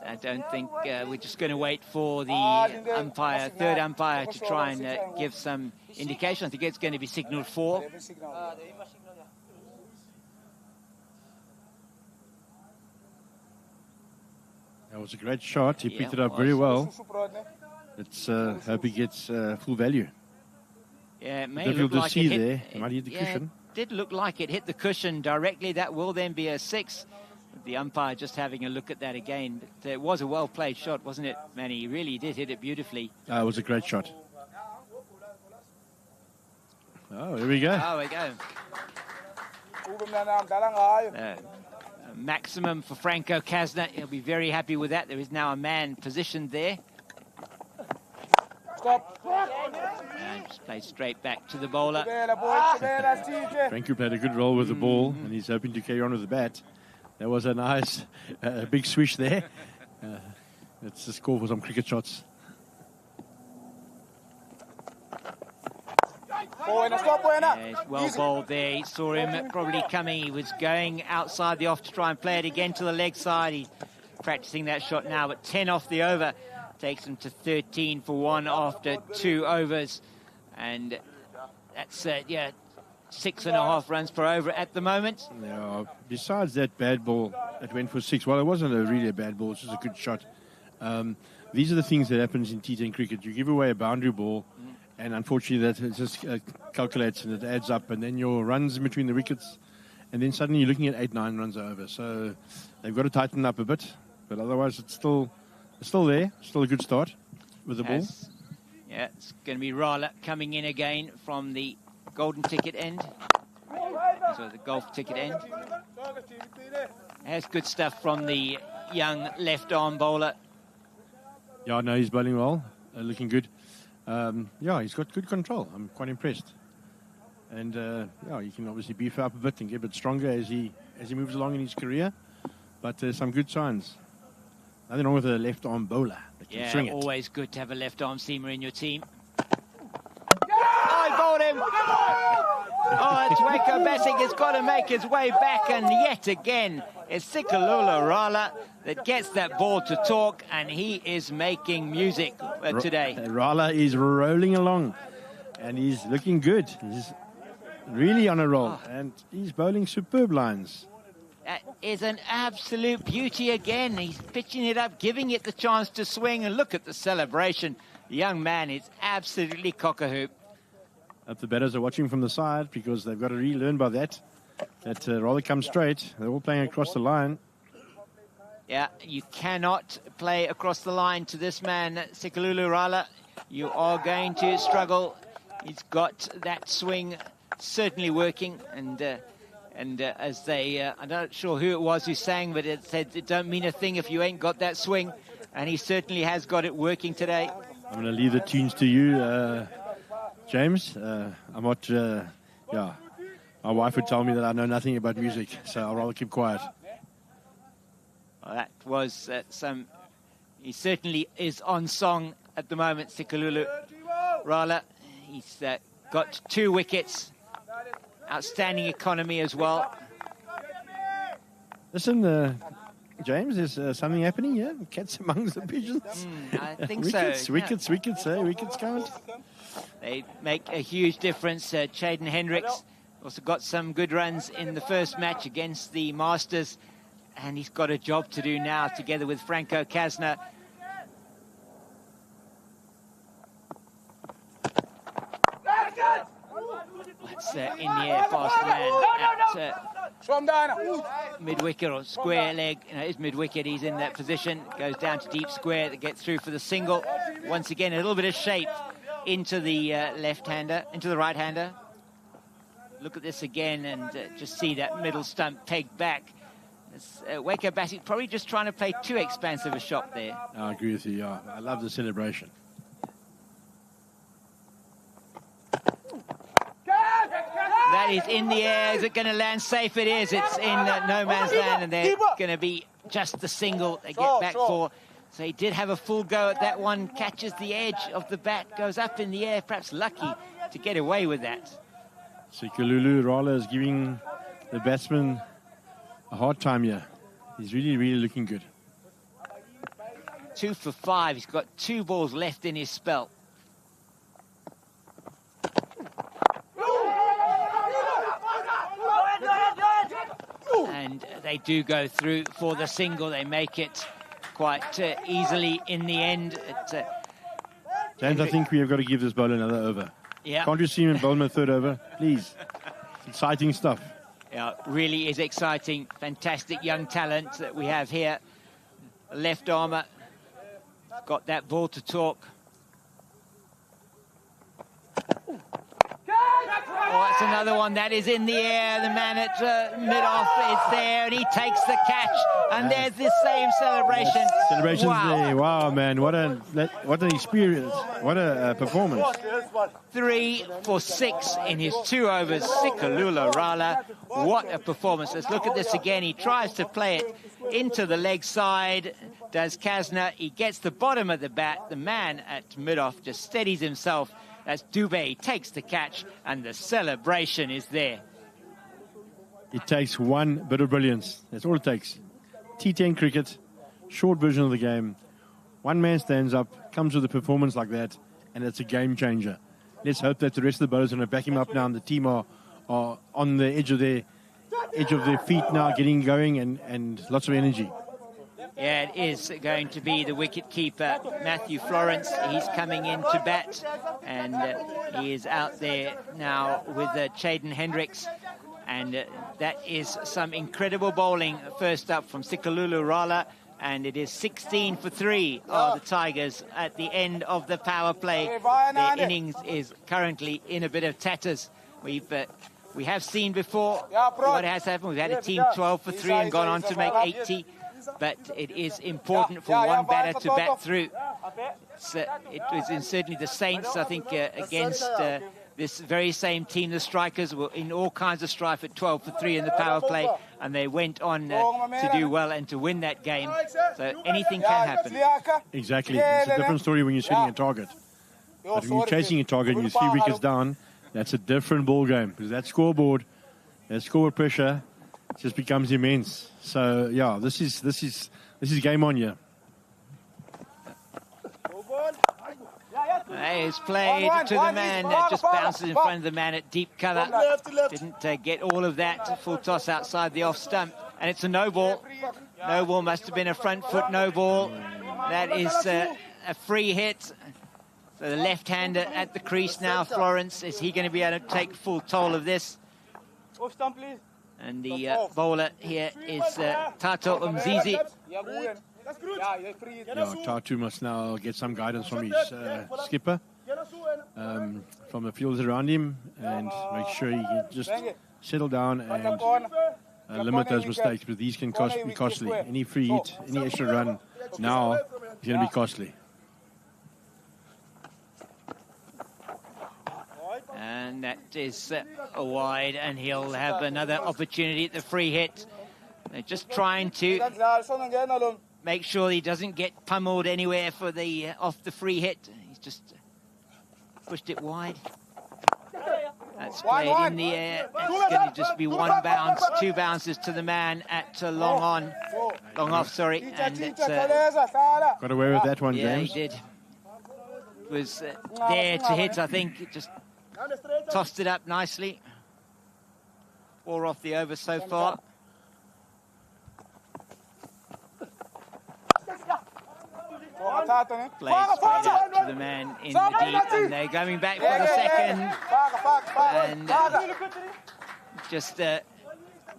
I don't think we're just going to wait for the umpire, third umpire, to try and give some indication. I think it's going to be signalled 4. That was a great shot. He picked it up very well. Let's hope he gets full value. Yeah, it may difficult look like to see it hit, there. It might hit the cushion. It did look like it hit the cushion directly. That will then be a 6. The umpire just having a look at that again. But it was a well-played shot, wasn't it, Manny? He really did hit it beautifully. It was a great shot. Oh, here we go. Oh, we go. Maximum for Franco Kasner. He'll be very happy with that. There is now a man positioned there. And just play straight back to the bowler. Franco played a good role with the ball, and he's hoping to carry on with the bat. That was a nice big swish there. That's the score for some cricket shots. Yeah, well bowled there. He saw him probably coming. He was going outside the off to try and play it again to the leg side. He's practicing that shot now, but 10 off the over. Takes him to 13 for 1 after 2 overs. And that's, 6.5 runs per over at the moment. Yeah, besides that bad ball that went for 6, well, it wasn't really a bad ball. It was just a good shot. These are the things that happens in T10 cricket. You give away a boundary ball, and unfortunately that just calculates and it adds up, and then your runs in between the wickets, and then suddenly you're looking at 8-9 runs over. So they've got to tighten up a bit, but otherwise it's still there. Still a good start with the ball. Yeah, it's going to be Rala coming in again from the golden ticket end. So the golf ticket end. Has good stuff from the young left arm bowler. Yeah, no, he's bowling well, looking good. He's got good control. I'm quite impressed. And he can obviously beef up a bit and get a bit stronger as he moves along in his career. But there's some good signs. Nothing wrong with a left-arm bowler that can swing it. Always good to have a left-arm seamer in your team. Oh, he bowled him! Oh, it's Waco Bassing has got to make his way back, and yet again, it's Sikalula Rala that gets that ball to talk, and he is making music today. Rala is rolling along, and he's looking good. He's really on a roll, and he's bowling superb lines. That is an absolute beauty again. He's pitching it up, giving it the chance to swing, and look at the celebration. The young man is absolutely cock-a-hoop. The batters are watching from the side because they've got to relearn by that rather come straight. They're all playing across the line. Yeah, you cannot play across the line to this man, Sikalulu Rala. You are going to struggle. He's got that swing certainly working, and as they, I'm not sure who it was who sang, but it said it don't mean a thing if you ain't got that swing, and he certainly has got it working today. I'm going to leave the tunes to you, James. I'm not, my wife would tell me that I know nothing about music, so I'll rather keep quiet. Well, that was he certainly is on song at the moment, Sikalulu Rala. He's got 2 wickets, outstanding economy as well. Listen, James, there's something happening here. Cats amongst the pigeons. I think wickets, so. Wickets, wickets count. They make a huge difference. Chaden Hendricks also got some good runs in the first match against the Masters, and he's got a job to do now together with Franco Kasner. That's in the air past the man at mid-wicket or square leg. It is mid-wicket. He's in that position. Goes down to deep square that gets through for the single. Once again, a little bit of shape into the left-hander, into the right-hander. Look at this again and just see that middle stump pegged back. Waco Bassett probably just trying to play too expansive a shot there. I agree with you. Yeah. I love the celebration. That is in the air. Is it going to land safe? It is. It's in no man's land, and they're going to be just the single they get back for. So he did have a full go at that one. Catches the edge of the bat, goes up in the air, perhaps lucky to get away with that. Sikalulu Rala is giving the batsman a hard time here. He's really, really looking good. 2 for 5. He's got 2 balls left in his spell. And they do go through for the single. They make it quite easily in the end. James, I think we have got to give this bowler another over. Yeah. Can't you see him bowl him a 3rd over? Please. It's exciting stuff. Yeah, really is exciting. Fantastic young talent that we have here. Left armour. Got that ball to talk. Oh, that's another one that is in the air. The man at mid-off is there, and he takes the catch. And there's the same celebration. Yes, celebration's wow. there. Wow, man. What an experience. What a performance. 3 for 6 in his 2 overs. Sikalula Rala. What a performance. Let's look at this again. He tries to play it into the leg side. Does Kasner. He gets the bottom of the bat. The man at mid-off just steadies himself. As Dubé takes the catch, and the celebration is there. It takes one bit of brilliance. That's all it takes. T10 cricket, short version of the game. One man stands up, comes with a performance like that, and it's a game changer. Let's hope that the rest of the bowlers are going to back him up now, and the team are on the edge of their feet now, getting going, and lots of energy. Yeah, it is going to be the wicket-keeper, Matthew Florence. He's coming in to bat, and he is out there now with Chaden Hendricks. And that is some incredible bowling first up from Sikalulu Rala. And it is 16 for 3 are the Tigers at the end of the power play. Their innings is currently in a bit of tatters. We have seen before what has happened. We've had a team 12 for 3 and gone on to make 80. But it is important for one batter to bat through. It was certainly the Saints, I think, against this very same team, the Strikers, were in all kinds of strife at 12-for-3 in the power play, and they went on to do well and to win that game. So anything can happen. Exactly. It's a different story when you're setting a target. But when you're chasing a target and you're 3 wickets down, that's a different ball game, because that scoreboard pressure just becomes immense. So yeah, this is game on here. It's played to the man that just bounces in front of the man at deep cover. Didn't get all of that. Full toss outside the off stump, and it's a no ball. No ball, must have been a front foot no ball. That is a free hit. So the left-hander at the crease now, Florence. Is he going to be able to take full toll of this? And the bowler here is Tato Umzizi. Tatu must now get some guidance from his skipper, from the fielders around him, and make sure he can just settle down and limit those mistakes, because these can be costly. Any free hit, any extra run now is going to be costly. And that is a wide, and he'll have another opportunity at the free hit. They're just trying to make sure he doesn't get pummeled anywhere for the off the free hit. He's just pushed it wide. That's played in the air. It's going to just be 1 bounce, 2 bounces to the man at long off, sorry. And it's got away with that one, James. Yeah, he did. It was there to hit, I think. It just tossed it up nicely. 4 off the over so far. Plays out to the man in the deep, and they're going back for the second, and just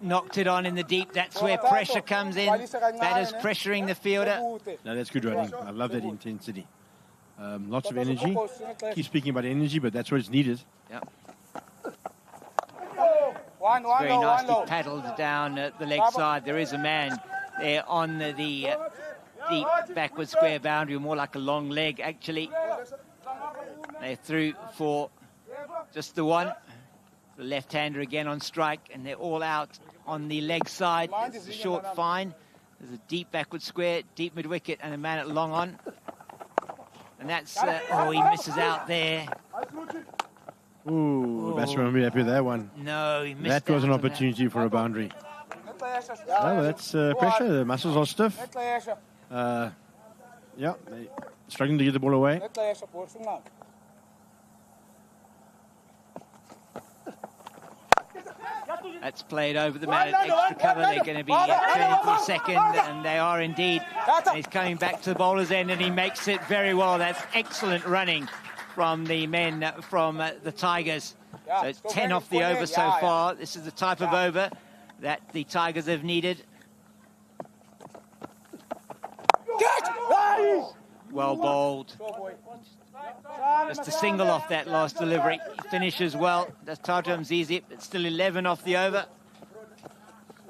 knocked it on in the deep. That's where pressure comes in. Batter's pressuring the fielder. No, that's good running. I love that intensity. Lots of energy. Keep speaking about energy, but that's what it's needed. Yep. It's very nicely paddled down the leg side. There is a man there on the deep backward square boundary, more like a long leg actually. They're through for just the one. The left-hander again on strike, and they're all out on the leg side. It's a short fine. There's a deep backward square, deep mid-wicket, and a man at long on. And that's, oh, he misses out there. Ooh, the batsman won't be happy with that one. No, he missed that was an opportunity for a boundary. Oh, that's pressure. The muscles are stiff. Yeah, they're struggling to get the ball away. That's played over the man at extra cover. They're going to be turning for a second, and they are indeed. And he's coming back to the bowler's end, and he makes it very well. That's excellent running from the men from the Tigers. So it's 10 off the over so far. This is the type of over that the Tigers have needed. Well bowled. Just a single off that last delivery. He finishes well. That's Tato Mzizi. It's still 11 off the over.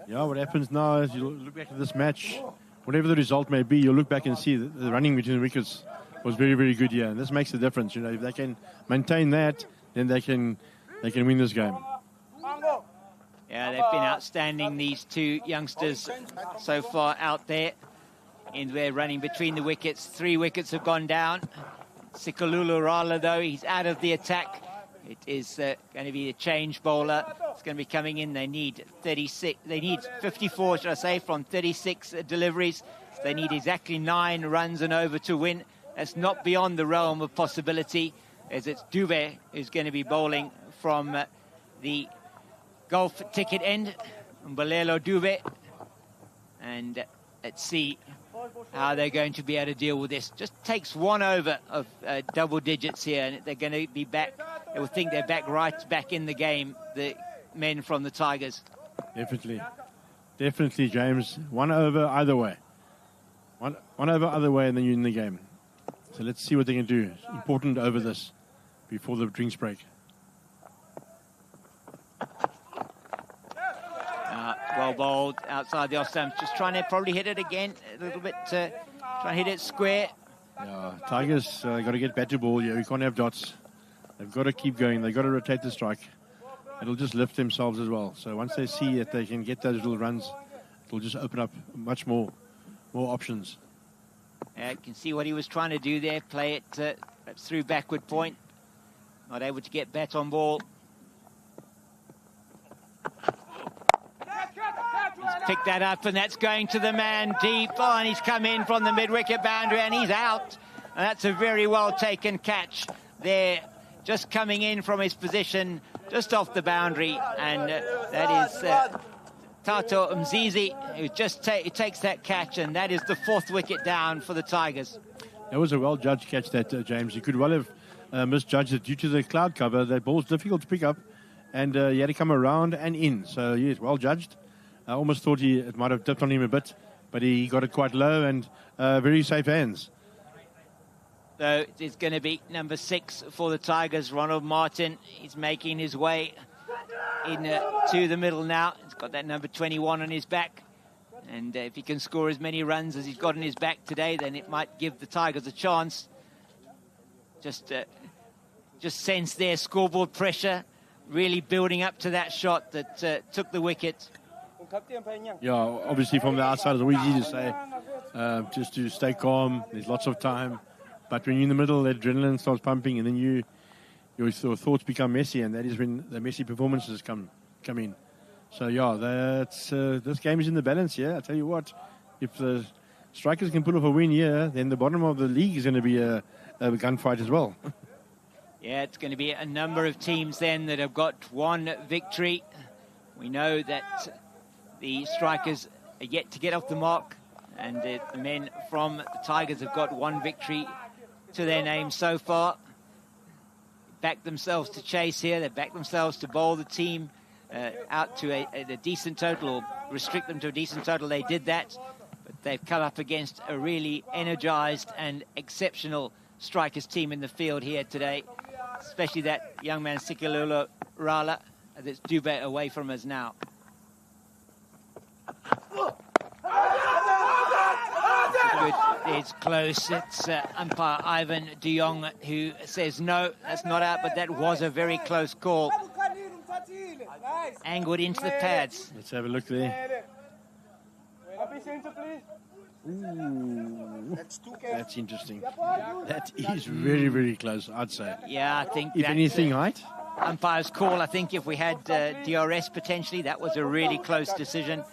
Yeah, what happens now is you look back at this match, whatever the result may be, you'll look back and see that the running between the wickets was very, very good here. And this makes a difference. You know, if they can maintain that, then they can win this game. Yeah, they've been outstanding, these two youngsters so far out there. And we're running between the wickets. 3 wickets have gone down. Sikalulu Rala, though, he's out of the attack. It is going to be a change bowler. It's going to be coming in. They need 36. They need 54, should I say, from 36 deliveries. They need exactly 9 runs and over to win. That's not beyond the realm of possibility, as it's Dube who's going to be bowling from the Gulf ticket end. Mbalelo Dube. And let's see how they're going to be able to deal with this. Just takes 1 over of double digits here, and they're going to be back. They will think they're back in the game, the men from the Tigers. Definitely, James. 1 over either way. One over either way, and then you're in the game. So let's see what they can do. It's important over this before the drinks break. Well bowled outside the off stump. Just trying to probably hit it again a little bit. Trying to hit it square. Yeah, Tigers got to get better ball here. You can't have dots. They've got to keep going. They've got to rotate the strike. It'll just lift themselves as well. So once they see that they can get those little runs, it'll just open up much more options. You can see what he was trying to do there, play it through backward point. Not able to get bat on ball. He's picked that up, and that's going to the man deep. Oh, and he's come in from the mid-wicket boundary, and he's out. And that's a very well-taken catch there, just coming in from his position, just off the boundary. And that is Tato Mzizi, who just takes that catch, and that is the 4th wicket down for the Tigers. That was a well-judged catch, that, James. You could well have misjudged it due to the cloud cover. That ball's difficult to pick up, and he had to come around and in. So, yes, well-judged. I almost thought it might have dipped on him a bit, but he got it quite low and very safe hands. So it's going to be number 6 for the Tigers. Ronald Martin is making his way to the middle now. He's got that number 21 on his back. And if he can score as many runs as he's got on his back today, then it might give the Tigers a chance. Just sense their scoreboard pressure really building up to that shot that took the wicket. Yeah, obviously from the outside it's always easy to say just to stay calm. There's lots of time. But when you're in the middle, the adrenaline starts pumping, and then your thoughts become messy, and that is when the messy performances come in. So, yeah, this game is in the balance here. I tell you what, if the strikers can pull off a win here, then the bottom of the league is going to be a gunfight as well. Yeah, it's going to be a number of teams then that have got one victory. We know that the strikers are yet to get off the mark, and the men from the Tigers have got one victory to their name so far. Backed themselves to chase here. They backed themselves to bowl the team out to a decent total, or restrict them to a decent total. They did that, but they've come up against a really energized and exceptional strikers team in the field here today, especially that young man Sikalula Rala that's Dubé away from us now. It's close. It's umpire Ivan de Jong who says no, that's not out, but that was a very close call. Angled into the pads. Let's have a look there. Ooh, that's interesting. That is very, very close, I'd say. Yeah, I think if anything, height. Umpire's call, I think if we had DRS potentially, that was a really close decision.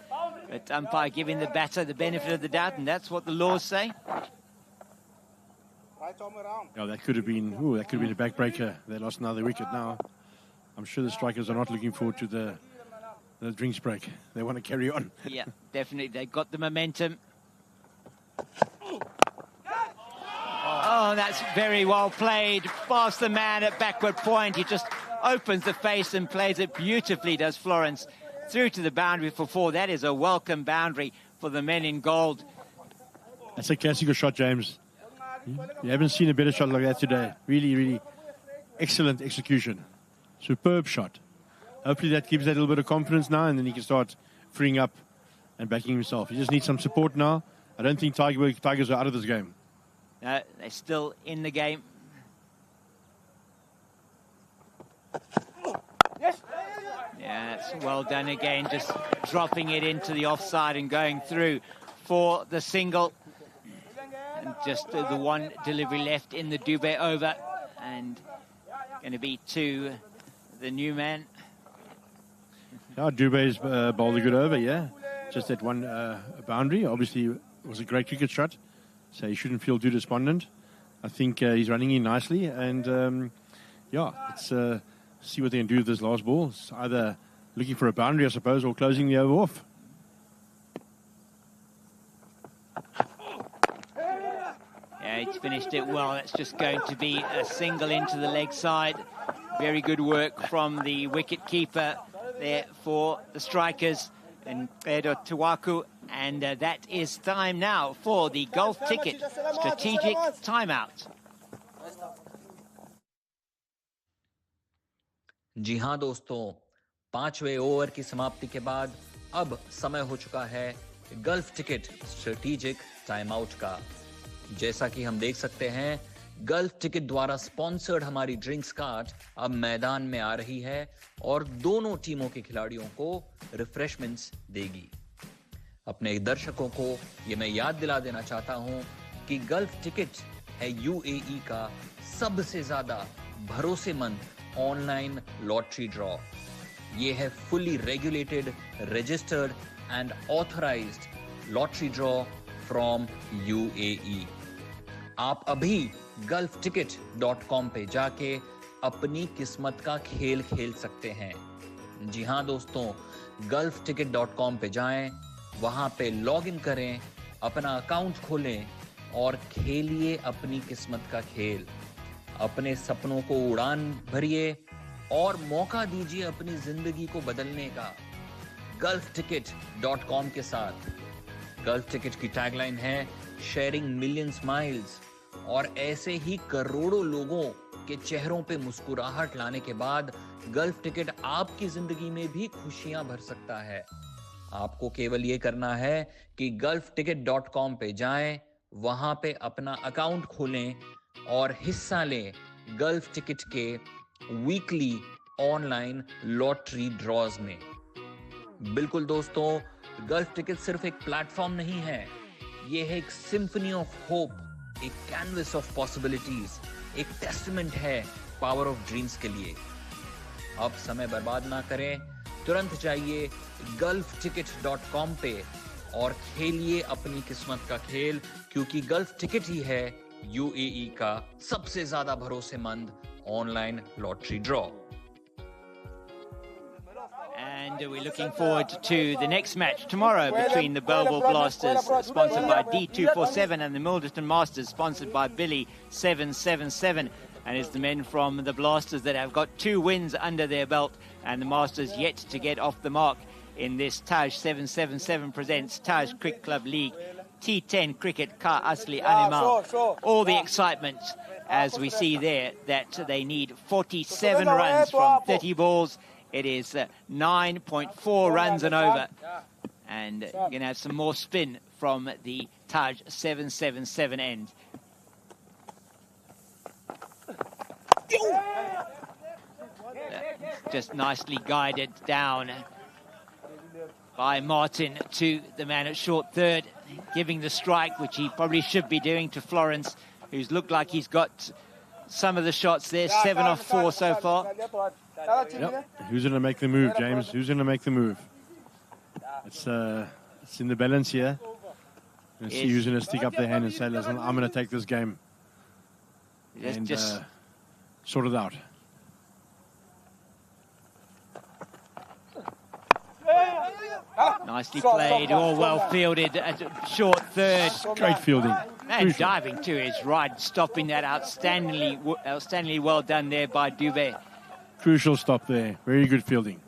But umpire giving the batter the benefit of the doubt, and that's what the laws say. Oh, that could have been a backbreaker. They lost another wicket now. I'm sure the strikers are not looking forward to the drinks break. They want to carry on. Yeah, definitely. They've got the momentum. Oh, that's very well played. Past the man at backward point. He just opens the face and plays it beautifully, does Florence. Through to the boundary for 4. That is a welcome boundary for the men in gold. That's a classical shot, James. You haven't seen a better shot like that today. Really, really excellent execution. Superb shot. Hopefully that gives that a little bit of confidence now, and then he can start freeing up and backing himself. He just needs some support now. I don't think Tigers are out of this game. No, they're still in the game. Yeah, it's well done again, just dropping it into the offside and going through for the single. And just the one delivery left in the Dubé over, and going to be to the new man. Yeah, Dubé's bowled a good over, yeah. Just that one boundary. Obviously, it was a great cricket shot, so he shouldn't feel too despondent. I think he's running in nicely, and yeah, let's see what they can do with this last ball. It's either looking for a boundary, I suppose, or closing the over off. Yeah, he's finished it well. That's just going to be a single into the leg side. Very good work from the wicket keeper there for the strikers, and Pedro Tuwaku. And that is time now for the golf ticket strategic timeout. जी हाँ दोस्तों, 5वें over की समाप्ति के बाद अब समय हो चुका है gulf ticket strategic time out का। जैसा कि हम देख सकते हैं, गल्फ टिकट द्वारा स्पॉन्सर्ड हमारी ड्रिंक्स कार्ट अब मैदान में आ रही है और दोनों टीमों के खिलाड़ियों को रिफ्रेशमेंट्स देगी। अपने दर्शकों को ये मैं याद दिला देना चाहता हूं कि गल्फ टिकट है यूएई का सबसे ज्यादा भरोसेमंद ऑनलाइन लॉटरी ड्रॉ। ये है fully regulated, registered and authorised lottery draw from UAE. आप अभी gulfticket.com पे जाके अपनी किस्मत का खेल खेल सकते हैं। जी हां दोस्तों, gulfticket.com पे जाएं, वहां पे लॉग इन करें, अपना अकाउंट खोलें और खेलिए अपनी किस्मत का खेल। अपने सपनों को उड़ान भरिए और मौका दीजिए अपनी जिंदगी को बदलने का gulfticket.com के साथ। गल्फ टिकट की टैगलाइन है शेयरिंग मिलियंस माइल्स, और ऐसे ही करोड़ों लोगों के चेहरों पे मुस्कुराहट लाने के बाद गल्फ टिकट आपकी जिंदगी में भी खुशियां भर सकता है। आपको केवल ये करना है कि gulfticket.com पे जाएं, वहां पे अपना अकाउंट खोलें और हिस्सा लें गल्फ टिकट के वीकली ऑनलाइन लॉटरी ड्रॉज में। बिल्कुल दोस्तों, गल्फ टिकट सिर्फ एक प्लेटफॉर्म नहीं है, ये है एक सिम्फनी ऑफ होप, एक कैनवस ऑफ पॉसिबिलिटीज, एक टेस्टमेंट है पावर ऑफ ड्रीम्स के लिए। अब समय बर्बाद ना करें, तुरंत जाइए gulfticket.com पे और खेलिए अपनी किस्मत का खेल, क्योंकि गल्फ टिकट ही है यूएई का सबसे ज्यादा भरोसेमंद online lottery draw. And we're looking forward to the next match tomorrow between the Belleville Blasters, sponsored by D247, and the Milderton Masters, sponsored by Billy 777. And it's the men from the Blasters that have got 2 wins under their belt, and the Masters yet to get off the mark in this Taj 777 presents Taj Cricket Club League T10 Cricket Ka Asli Animal. All the excitement as we see there that they need 47 runs from 30 balls. It is 9.4 runs and over. And you're going to have some more spin from the Taj 777 end. Just nicely guided down by Martin to the man at short third, giving the strike, which he probably should be doing, to Florence, who's looked like he's got some of the shots there, 7 off 4 so far. Yep. Who's going to make the move, James? Who's going to make the move? It's in the balance here. Let's see who's going to stick up their hand and say, listen, I'm going to take this game and sort it out. Nicely played, all well fielded at short third. Great fielding. And Crucial. diving to his right, stopping that outstandingly well done there by Dubé. Crucial stop there. Very good fielding.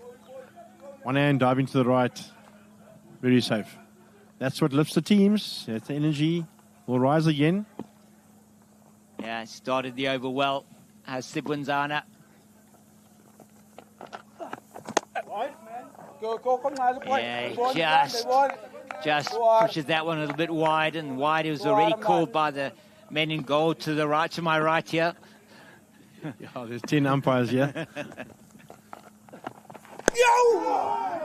One hand diving to the right. Very safe. That's what lifts the teams. That's the energy. Will rise again. Yeah, started the over well. Has Sibwanzana. Yeah, just pushes that one a little bit wide, and wide. It was already called by the men in goal to the right, to my right here. Yeah, there's 10 umpires here.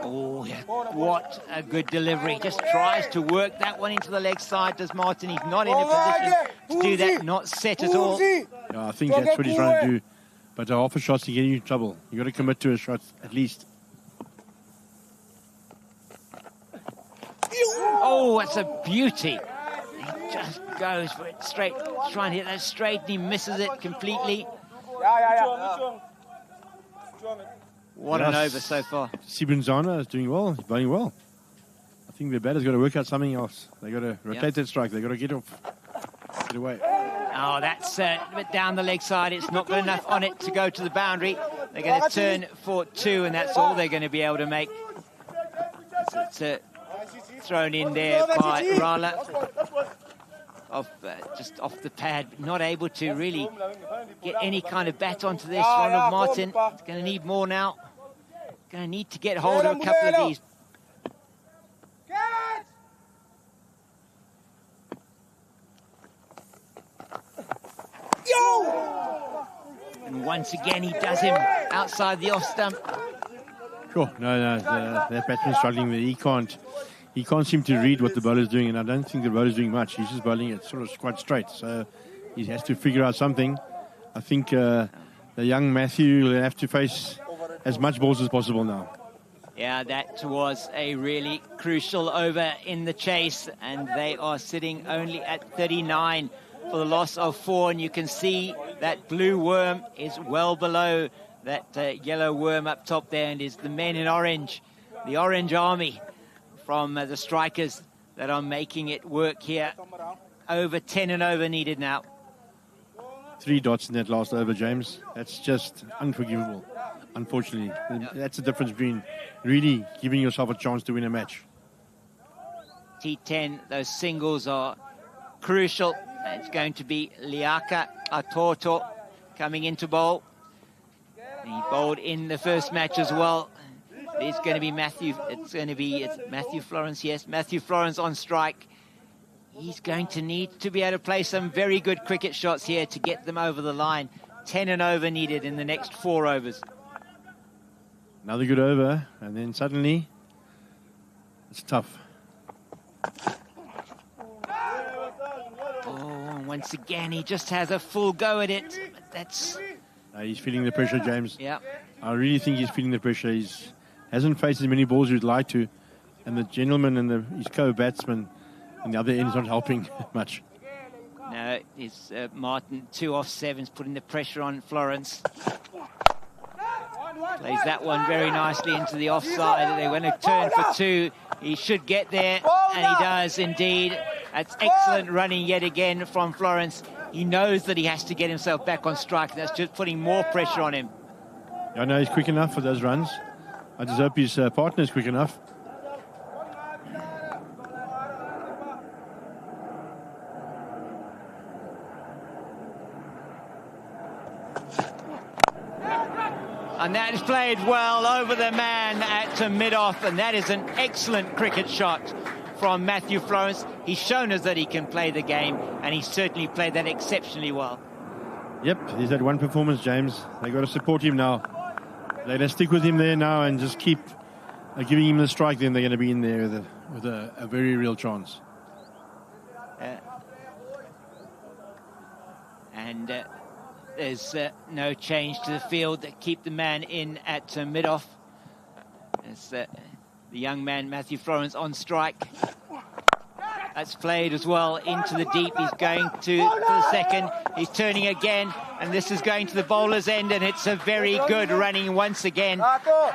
Oh, yeah. What a good delivery. Just tries to work that one into the leg side. Does Martin? He's not in a position to do that. Not set at all. Yeah, I think that's what he's trying to do. But half a shot's to get you in trouble. You've got to commit to a shot at least. Oh, it's a beauty. He just goes for it straight. Trying to hit that straight, and he misses it completely. What an over so far. Sibunzana is doing well. He's playing well. I think the batter's got to work out something else. They've got to rotate that strike. They've got to get off. Get away. Oh, that's a bit down the leg side. It's not good enough on it to go to the boundary. They're going to turn for 2, and that's all they're going to be able to make. It's thrown in there by Rala. Just off the pad, but not able to really get any kind of bat onto this. Ronald Martin is going to need more now. Going to need to get hold of a couple of these. once again, he does him outside the off stump. Sure. No, that batsman's struggling there. He can't seem to read what the bowler's doing, and I don't think the bowler's doing much. He's just bowling it sort of quite straight, so he has to figure out something. I think the young Matthew will have to face as much balls as possible now. Yeah, that was a really crucial over in the chase, and they are sitting only at 39 for the loss of 4, and you can see that blue worm is well below that yellow worm up top there, and is the men in orange, the Orange Army from the strikers that are making it work here. Over 10 and over needed now. 3 dots in that last over, James. That's just unforgivable, unfortunately. That's the difference between really giving yourself a chance to win a match. T10, those singles are crucial. It's going to be Liaka Atoto coming into bowl. He bowled in the first match as well. It's going to be Matthew Florence, yes. Matthew Florence on strike. He's going to need to be able to play some very good cricket shots here to get them over the line. 10 and over needed in the next 4 overs. Another good over, and then suddenly it's tough. Oh, once again, he just has a full go at it. That's... He's feeling the pressure, James. Yeah. I really think he's feeling the pressure. He hasn't faced as many balls as he'd like to, and the gentleman and his co-batsman on the other end is not helping much. No, it's Martin, 2 off 7s, putting the pressure on Florence. Plays that one very nicely into the offside. They're going to turn for 2. He should get there, and he does indeed. That's excellent running yet again from Florence. He knows that he has to get himself back on strike. That's just putting more pressure on him. I know he's quick enough for those runs. I just hope his partner is quick enough. And that is played well over the man at mid-off, and that is an excellent cricket shot from Matthew Florence. He's shown us that he can play the game, and he certainly played that exceptionally well. Yep, he's had one performance, James. They've got to support him now. They're going to stick with him there now and just keep giving him the strike. Then they're going to be in there with a very real chance. There's no change to the field that keep the man in at mid-off. As the young man, Matthew Florence, on strike. That's played as well into the deep. He's going to the second. He's turning again, and this is going to the bowler's end, and it's a very good running once again.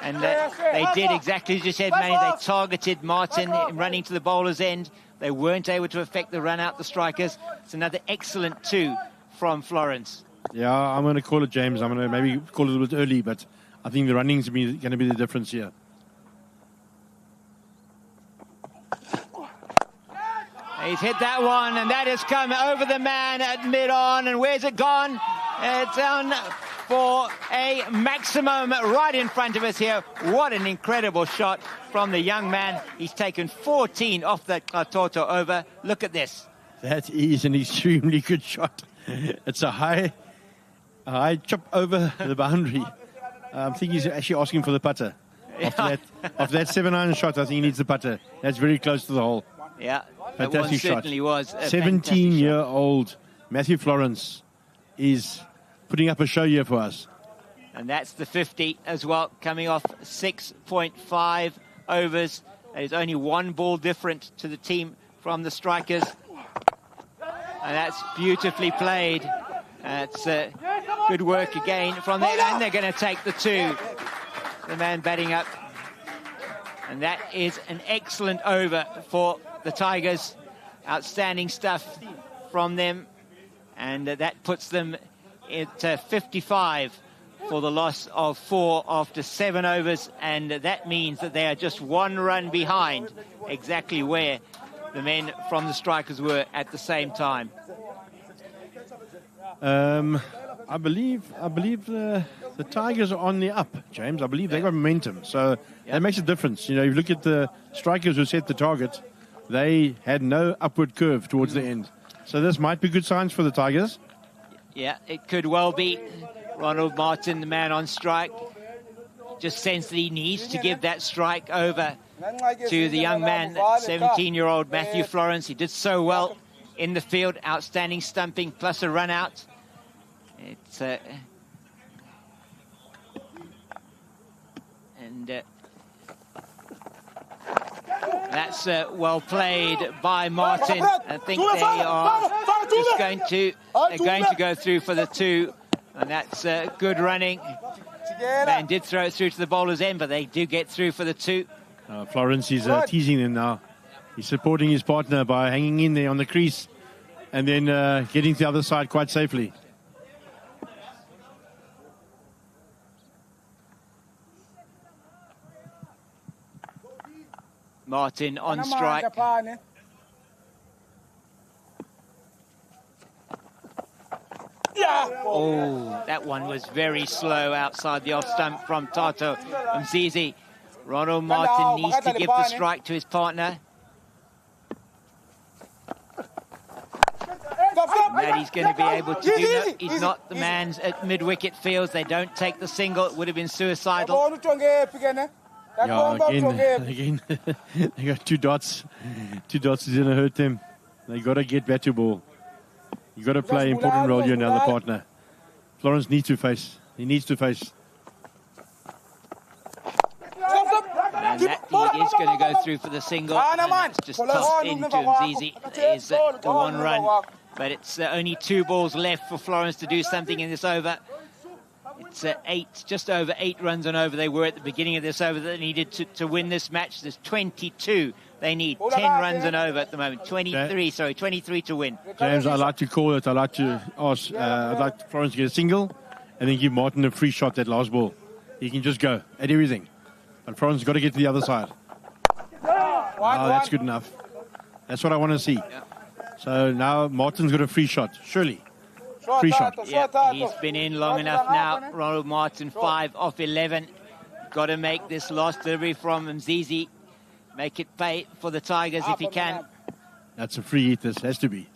And they did exactly as you said, Manny. They targeted Martin running to the bowler's end. They weren't able to affect the run out the strikers. It's another excellent 2 from Florence. Yeah, I'm going to call it, James. I'm going to maybe call it a little bit early, but I think the running's going to be the difference here. He's hit that one, and that has come over the man at mid-on. And where's it gone? It's down for a maximum right in front of us here. What an incredible shot from the young man. He's taken 14 off that Katoto over. Look at this. That is an extremely good shot. It's a high chop over the boundary. I think he's actually asking for the putter. After that 7-iron shot, I think he needs the putter. That's very close to the hole. Yeah, fantastic shot. Certainly was. 17-year-old Matthew Florence is putting up a show here for us. And that's the 50 as well, coming off 6.5 overs. There's only 1 ball different to the team from the strikers. And that's beautifully played. That's good work again from there. And they're going to take the 2. The man batting up. And that is an excellent over for the Tigers. Outstanding stuff from them. And that puts them at 55 for the loss of 4 after 7 overs. And that means that they are just 1 run behind exactly where the men from the strikers were at the same time. I believe the Tigers are on the up, James. I believe they got momentum, so that makes a difference. You know, if you look at the strikers who set the target, they had no upward curve towards the end. So this might be good signs for the Tigers. Yeah, it could well be. Ronald Martin, the man on strike, just sensed that he needs to give that strike over to the young man, 17-year-old Matthew Florence. He did so well in the field, outstanding stumping plus a run out. It's that's well played by Martin. I think they are just going to go through for the 2, and that's good running. Man did throw it through to the bowler's end, but they do get through for the 2. Florence is teasing him now. He's supporting his partner by hanging in there on the crease and then getting to the other side quite safely. Martin on strike. Oh, that one was very slow outside the off stump from Tato Mzizi. Ronald Martin needs to give the strike to his partner. That he's going to be able to do. No, he's not. The man's at mid-wicket fields. They don't take the single. It would have been suicidal. Yeah, again, they got 2 dots. 2 dots is going to hurt them. They got to get back to ball. You got to play an important role, you and the other partner. Florence needs to face. He needs to face. And that he is going to go through for the single. And it's just tossed into Mzizi. There's the 1 run. But it's only 2 balls left for Florence to do something in this over. It's 8, just over 8 runs and over they were at the beginning of this over that they needed to win this match. There's 22. They need 10 runs and over at the moment. 23 to win. James, I'd like to call it. I'd like to ask, I'd like Florence to get a single and then give Martin a free shot that last ball. He can just go at everything. But Florence has got to get to the other side. Oh, that's good enough. That's what I want to see. Yeah. So now Martin's got a free shot, surely. Free shot. Yeah, he's been in long enough now. Ronald Martin, 5 off 11. Got to make this last delivery from Mzizi. Make it pay for the Tigers if he can. That's a free hit, this has to be.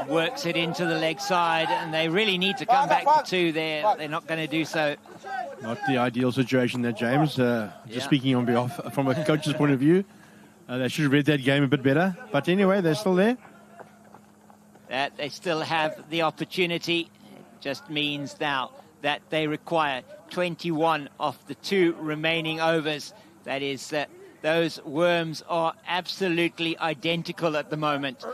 Works it into the leg side, and they really need to come back to 2 there. They're not going to do so. Not the ideal situation there, James. Just speaking on behalf, from a coach's point of view, they should have read that game a bit better. But anyway, they're still there. That they still have the opportunity. It just means now that they require 21 off the 2 remaining overs. That is, those worms are absolutely identical at the moment.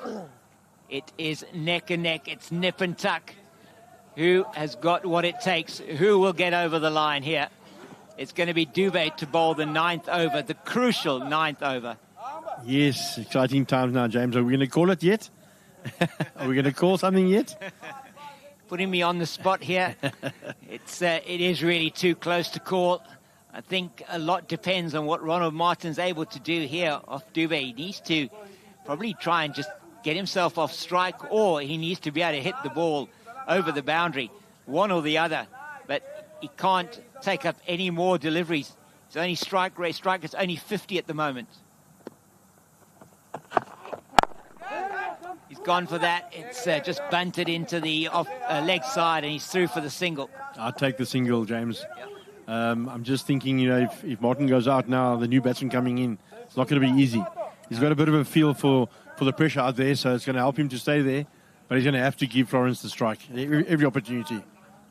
It is neck and neck. It's nip and tuck. Who has got what it takes? Who will get over the line here? It's going to be Dubé to bowl the 9th over, the crucial 9th over. Yes, exciting times now, James. Are we going to call it yet? Are we going to call something yet? Putting me on the spot here. It is really too close to call. I think a lot depends on what Ronald Martin's able to do here off Dubé. He needs to probably try and just get himself off strike, or he needs to be able to hit the ball over the boundary, one or the other. But he can't take up any more deliveries. His only strike rate, is only 50 at the moment. He's gone for that. It's just bunted into the off leg side, and he's through for the single. I'll take the single, James. I'm just thinking, you know, if Martin goes out now, the new batsman coming in, it's not going to be easy. He's got a bit of a feel for the pressure out there, so it's going to help him to stay there. But he's going to have to give Florence the strike, every opportunity.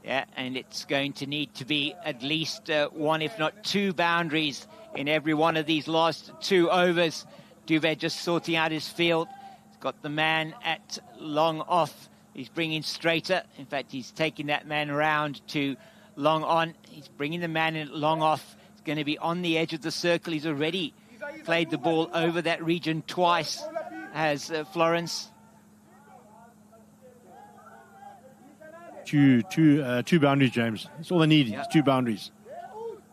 Yeah, and it's going to need to be at least 1, if not 2 boundaries in every one of these last 2 overs. Dubé just sorting out his field. He's got the man at long off. He's bringing straighter. In fact, he's taking that man around to long on. He's bringing the man in long off. He's going to be on the edge of the circle. He's already played the ball over that region twice, has Florence. Two boundaries, James. That's all they need. It's 2 boundaries.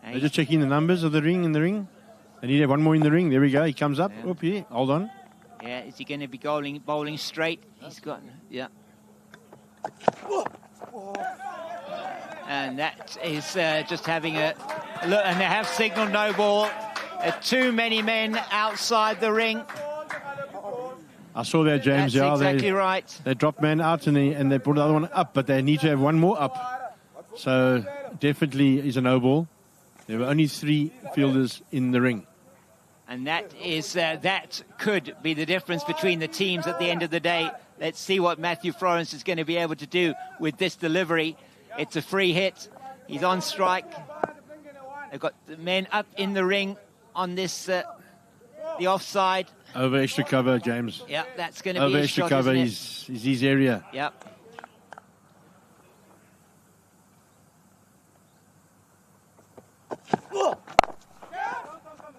They're just checking the numbers of the ring in the ring. They need to have 1 more in the ring. There we go. He comes up. Up here. Hold on. Yeah, is he going to be bowling straight? He's got, yeah. And that is just having a look, and they have signaled no ball. Too many men outside the ring. I saw that, James. That's exactly right. They dropped man out and they put the other one up, but they need to have one more up. So definitely is a no ball. There were only 3 fielders in the ring. And that could be the difference between the teams at the end of the day. Let's see what Matthew Florence is going to be able to do with this delivery. It's a free hit. He's on strike. They've got the men up in the ring on this, the offside. Over extra cover, James. Yeah, that's going to be his extra shot, cover is his area. Yep.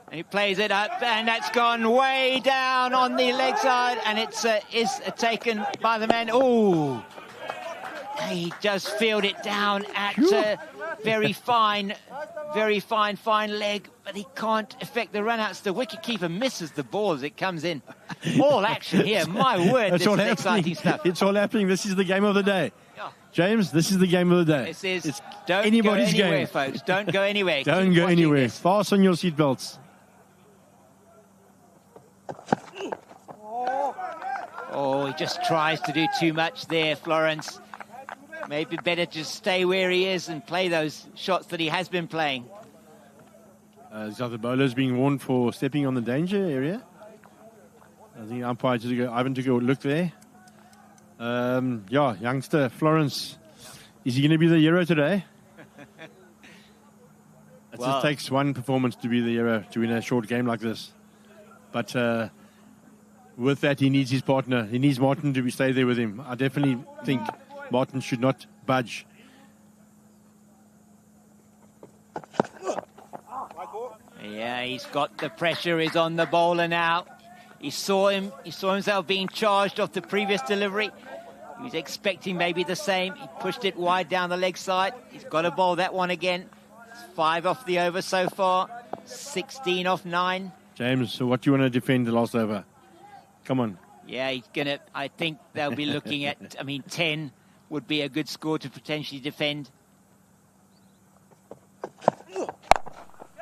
And he plays it up, and that's gone way down on the leg side, and it's is taken by the man. Oh, he just fielded it down at very fine leg, but he can't affect the runouts. The wicketkeeper misses the ball as it comes in. All action here, my word, this is exciting stuff. It's all happening. This is the game of the day. James, this is the game of the day. This is, it's don't anybody's go anywhere, game. folks. Don't go anywhere. Don't go anywhere. Fasten your seatbelts. Oh, he just tries to do too much there, Florence. Maybe better just stay where he is and play those shots that he has been playing. These other bowlers being warned for stepping on the danger area. I think umpire Ivan took a look there. Youngster Florence, is he going to be the hero today? It just takes one performance to be the hero to win a short game like this. But with that, he needs his partner. He needs Martin to stay there with him. I definitely think Martin should not budge. Yeah, he's got the pressure. He's on the bowler now. He saw himself being charged off the previous delivery. He was expecting maybe the same. He pushed it wide down the leg side. He's got to bowl that one again. It's 5 off the over so far. 16 off 9. James, so what do you want to defend the last over? Come on. Yeah, he's going to... I think they'll be looking at... 10 would be a good score to potentially defend.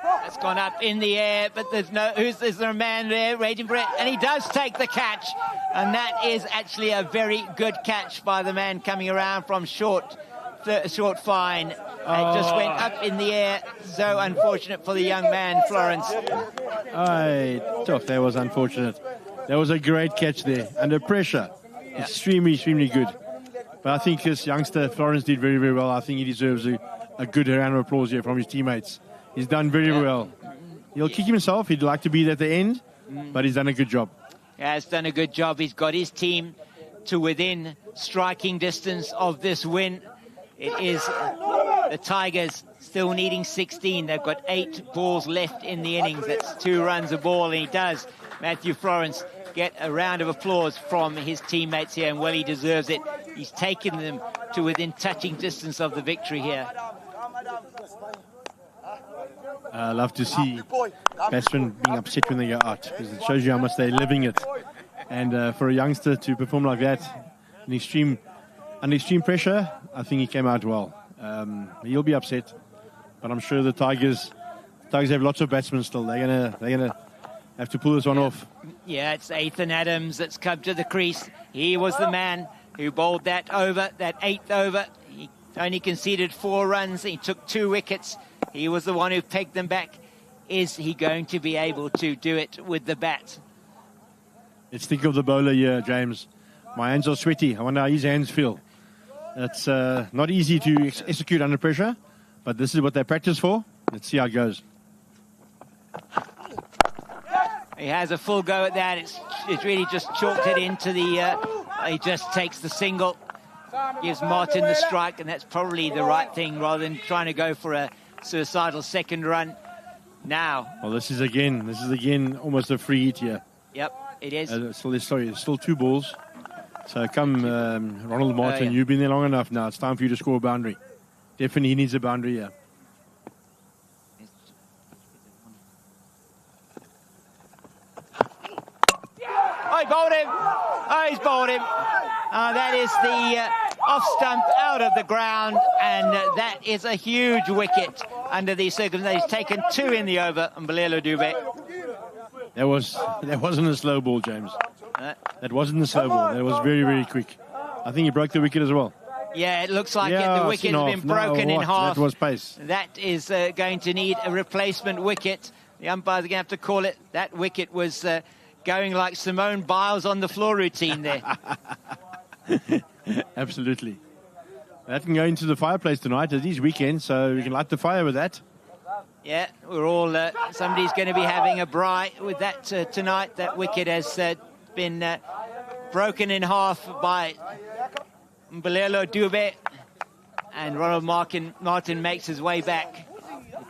That's gone up in the air, but there's no... Is there a man there raging for it? And he does take the catch. And that is actually a very good catch by the man coming around from short fine. It just went up in the air. So unfortunate for the young man, Florence. I thought that was unfortunate. That was a great catch there. Under pressure. Yeah. Extremely, extremely good. But I think this youngster, Florence, did very, very well. I think he deserves a good round of applause here from his teammates. He's done very well. He'll kick himself. He'd like to be at the end, but he's done a good job. Yeah, he's done a good job. He's got his team to within striking distance of this win. It is the Tigers still needing 16. They've got 8 balls left in the innings. That's 2 runs a ball, and he does. Matthew Florence get a round of applause from his teammates here, and well, he deserves it. He's taken them to within touching distance of the victory here. I love to see batsmen being upset when they go out, because it shows you how much they're living it. And for a youngster to perform like that, under extreme pressure, I think he came out well. He'll be upset, but I'm sure the Tigers have lots of batsmen still. They're gonna have to pull this one off. Yeah, it's Ethan Adams that's come to the crease. He was the man who bowled that over, that 8th over. He only conceded 4 runs. He took 2 wickets. He was the one who pegged them back. Is he going to be able to do it with the bat? Let's think of the bowler here, James. My hands are sweaty. I wonder how his hands feel. It's not easy to execute under pressure, but this is what they practice for. Let's see how it goes. He has a full go at that. It's really just chalked it into the... he just takes the single, gives Martin the strike, and that's probably the right thing rather than trying to go for a suicidal second run now. Well, this is again almost a free hit here. Yep, it is. There's still 2 balls. So come, Ronald Martin, You've been there long enough now. It's time for you to score a boundary. Definitely he needs a boundary here. Oh, he bowled him. Oh, he's bowled him. That is the off stump out of the ground, and that is a huge wicket under these circumstances. He's taken 2 in the over, and Mbalelo Dube. That wasn't a slow ball, James. That wasn't the slow ball. That was very, very quick. I think he broke the wicket as well. Yeah, it looks like the wicket has been broken in half. That was pace. That is going to need a replacement wicket. The umpires are going to have to call it. That wicket was going like Simone Biles on the floor routine there. Absolutely. That can go into the fireplace tonight. It is weekend, so we can light the fire with that. Yeah, we're all... somebody's going to be having a braai with that tonight. That wicket has been broken in half by Mbalelo Dube, and Ronald Martin makes his way back.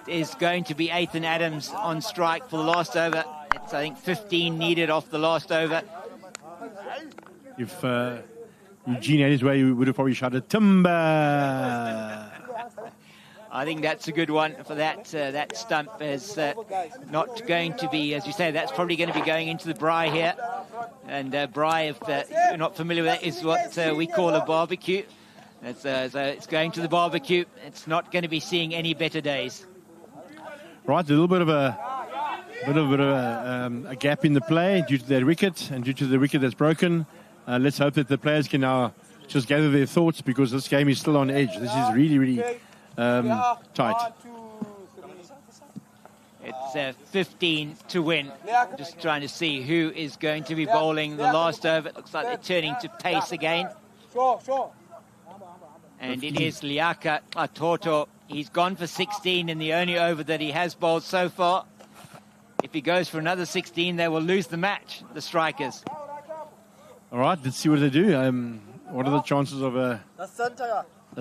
It is going to be Ethan Adams on strike for the last over. It's, I think, 15 needed off the last over. If Eugene had his way, he would have probably shouted, Timber! I think that's a good one for that. That stump is not going to be, as you say, that's probably going to be going into the braai here. And braai, if you're not familiar with that, is what we call a barbecue. So it's going to the barbecue. It's not going to be seeing any better days. Right, a little bit of a gap in the play due to that wicket and due to the wicket that's broken. Let's hope that the players can now just gather their thoughts, because this game is still on edge. This is really, really tight. It's 15 to win. Just trying to see who is going to be bowling the last over. It looks like they're turning to pace again. And it is Liaka Atoto. He's gone for 16 in the only over that he has bowled so far. If he goes for another 16, they will lose the match, the strikers. All right, let's see what they do. What are the chances of a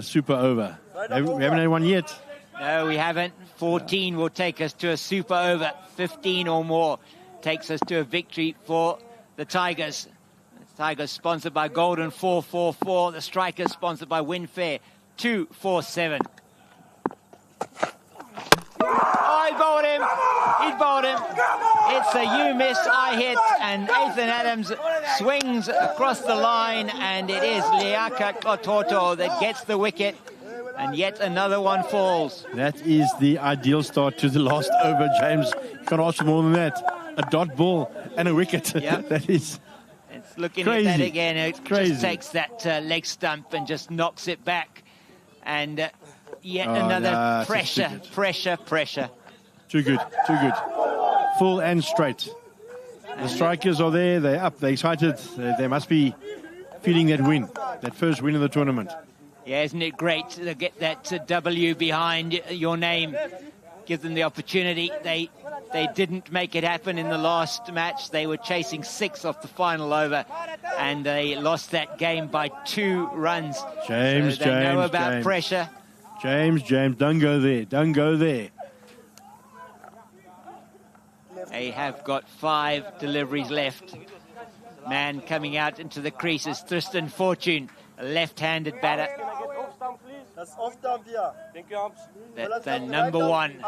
super over? We haven't had one yet. No, we haven't. 14 will take us to a super over. 15 or more takes us to a victory for the Tigers. The Tigers sponsored by Golden 444. The Strikers sponsored by Winfair 247. Oh, he bowled him. He bowled him. It's a you miss, I hit, and Ethan Adams swings across the line, and it is Liaka Kototo that gets the wicket, and yet another one falls. That is the ideal start to the last over, James. You can't ask for more than that. A dot ball and a wicket. Yep. That is it's looking crazy. At that again. It crazy. Just takes that leg stump and just knocks it back. And yet another pressure. Too good. Full and straight. The Strikers are there. They're up. They're excited. They must be feeling that win. That first win of the tournament. Yeah, isn't it great to get that W behind your name? Give them the opportunity. They didn't make it happen in the last match. They were chasing 6 off the final over, and they lost that game by 2 runs. James, so they know about pressure. James, don't go there. Don't go there. They have got 5 deliveries left. Man coming out into the creases, Tristan Fortune, a left-handed batter. That's the number 1.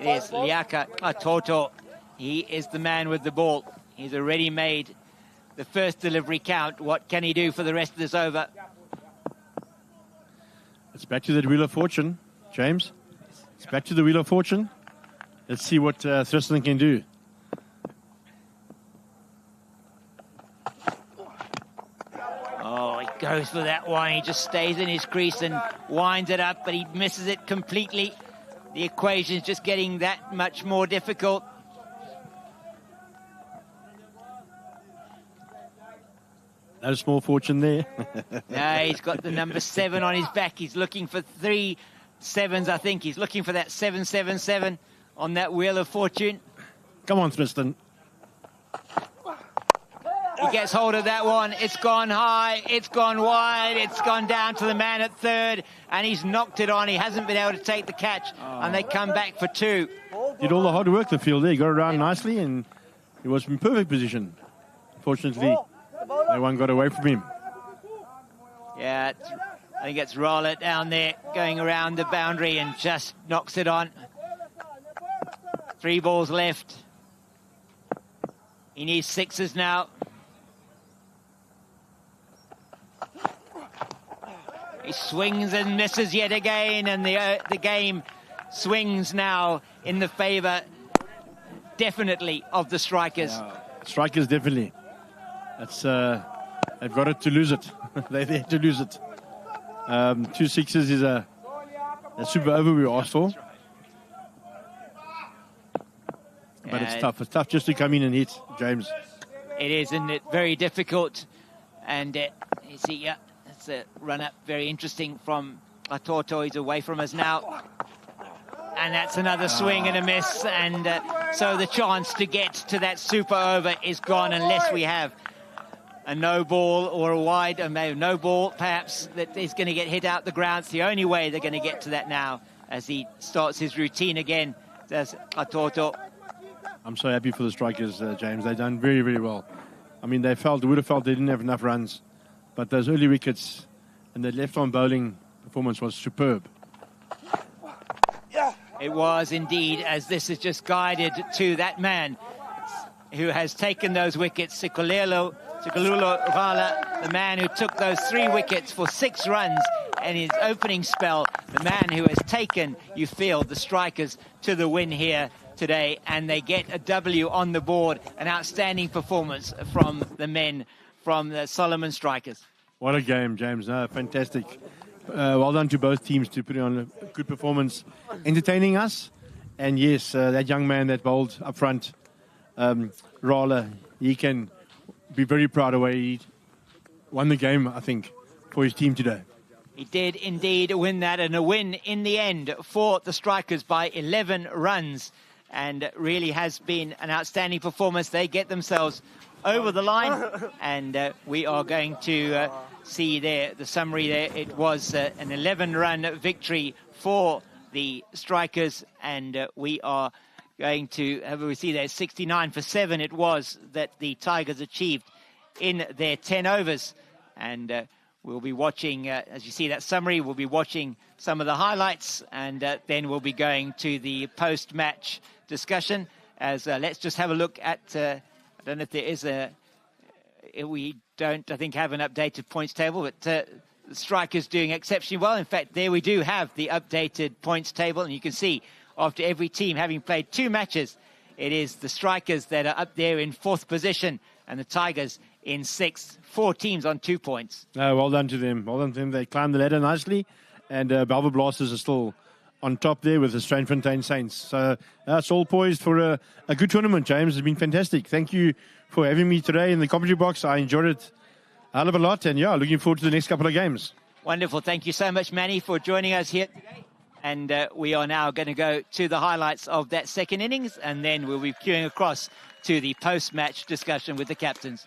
Yes, Liaka Atoto. He is the man with the ball. He's already made the first delivery count. What can he do for the rest of this over? It's back to that Wheel of Fortune, James. It's back to the Wheel of Fortune. Let's see what Tristan can do. Oh, he goes for that one. He just stays in his crease and winds it up, but he misses it completely. The equation's just getting that much more difficult. No small fortune there. No, he's got the number 7 on his back. He's looking for 3 sevens, I think. He's looking for that 777 on that Wheel of Fortune. Come on, Tristan. He gets hold of that one. It's gone high. It's gone wide. It's gone down to the man at third, and he's knocked it on. He hasn't been able to take the catch, and they come back for 2. Did all the hard work, the fielder. He got around nicely, and he was in perfect position. Fortunately, no one got away from him. Yeah, I think it's Roller down there going around the boundary and just knocks it on. 3 balls left. He needs 6s now. He swings and misses yet again, and the game swings now in the favour, definitely, of the Strikers. Yeah. Strikers, definitely. That's they've got it to lose it. They had to lose it. 2 sixes is a super over we asked for. But it's tough. It's tough just to come in and hit, James. It is, isn't it? Very difficult. And you see, yeah, it's a run-up. Very interesting from Atoto. He's away from us now. And that's another swing and a miss. And so the chance to get to that super over is gone unless we have a no ball or a wide, or maybe no ball, perhaps, that is going to get hit out the ground. It's the only way they're going to get to that now as he starts his routine again. There's Atoto. I'm so happy for the strikers, James. They've done very, very well. I mean, would have felt they didn't have enough runs. But those early wickets and the left-arm bowling performance was superb. It was indeed, as this is just guided to that man who has taken those wickets, Sikolelo Rala, the man who took those 3 wickets for 6 runs in his opening spell, the man who has taken, you feel, the strikers to the win here today, and they get a W on the board. An outstanding performance from the men from the Soloman strikers. What a game, James. Fantastic. Well done to both teams to put on a good performance, entertaining us. And yes, that young man that bowled up front, Rala, he can be very proud of where he won the game, I think, for his team today. He did indeed win that, and a win in the end for the strikers by 11 runs. And really has been an outstanding performance. They get themselves over the line, and we are going to see there the summary there. It was an 11-run victory for the strikers, and we are going to have we see there 69 for 7 it was that the Tigers achieved in their 10 overs. And we'll be watching, as you see that summary, we'll be watching some of the highlights, and then we'll be going to the post-match discussion. As let's just have a look at, I don't know if there is we don't, I think, have an updated points table, but the strikers doing exceptionally well. In fact, there we do have the updated points table, and you can see after every team having played 2 matches, it is the strikers that are up there in 4th position and the Tigers in 6th. 4 teams on 2 points. Well done to them. Well done to them. They climbed the ladder nicely, and Belvoir Blasters are still on top there with the Strandfontein Saints. So that's all poised for a good tournament, James. It's been fantastic. Thank you for having me today in the commentary box. I enjoyed it a hell of a lot, and yeah, looking forward to the next couple of games. Wonderful. Thank you so much, Manny, for joining us here today. And we are now going to go to the highlights of that second innings, and then we'll be queuing across to the post-match discussion with the captains.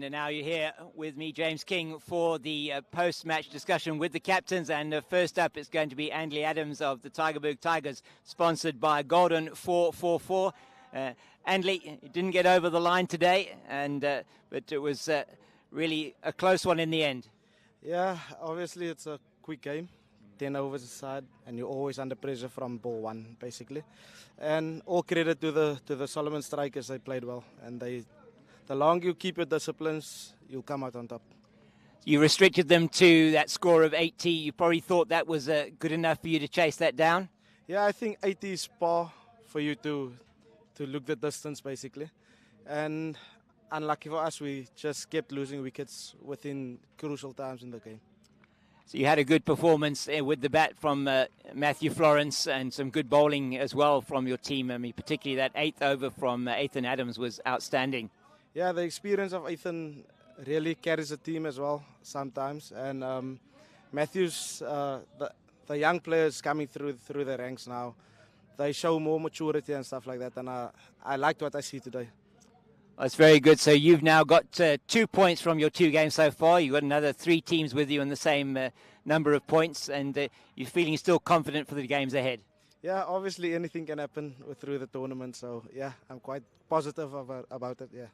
And now you're here with me, James King, for the post-match discussion with the captains. And first up, it's going to be Andy Adams of the Tygerberg Tigers, sponsored by Golden 444. Andy, you didn't get over the line today, but it was really a close one in the end. Yeah, obviously it's a quick game. 10 overs aside, and you're always under pressure from ball one, basically. And all credit to the Soloman strikers. They played well, and the longer you keep your disciplines, you'll come out on top. You restricted them to that score of 80. You probably thought that was good enough for you to chase that down? Yeah, I think 80 is par for you to look the distance, basically. And unlucky for us, we just kept losing wickets within crucial times in the game. So you had a good performance with the bat from Matthew Florence, and some good bowling as well from your team. I mean, particularly that 8th over from Ethan Adams was outstanding. Yeah, the experience of Ethan really carries the team as well sometimes. And Matthew's, the young players coming through the ranks now, they show more maturity and stuff like that. And I liked what I see today. That's very good. So you've now got 2 points from your 2 games so far. You've got another 3 teams with you in the same number of points, and you're feeling still confident for the games ahead. Yeah, obviously anything can happen through the tournament. So, yeah, I'm quite positive about it, yeah.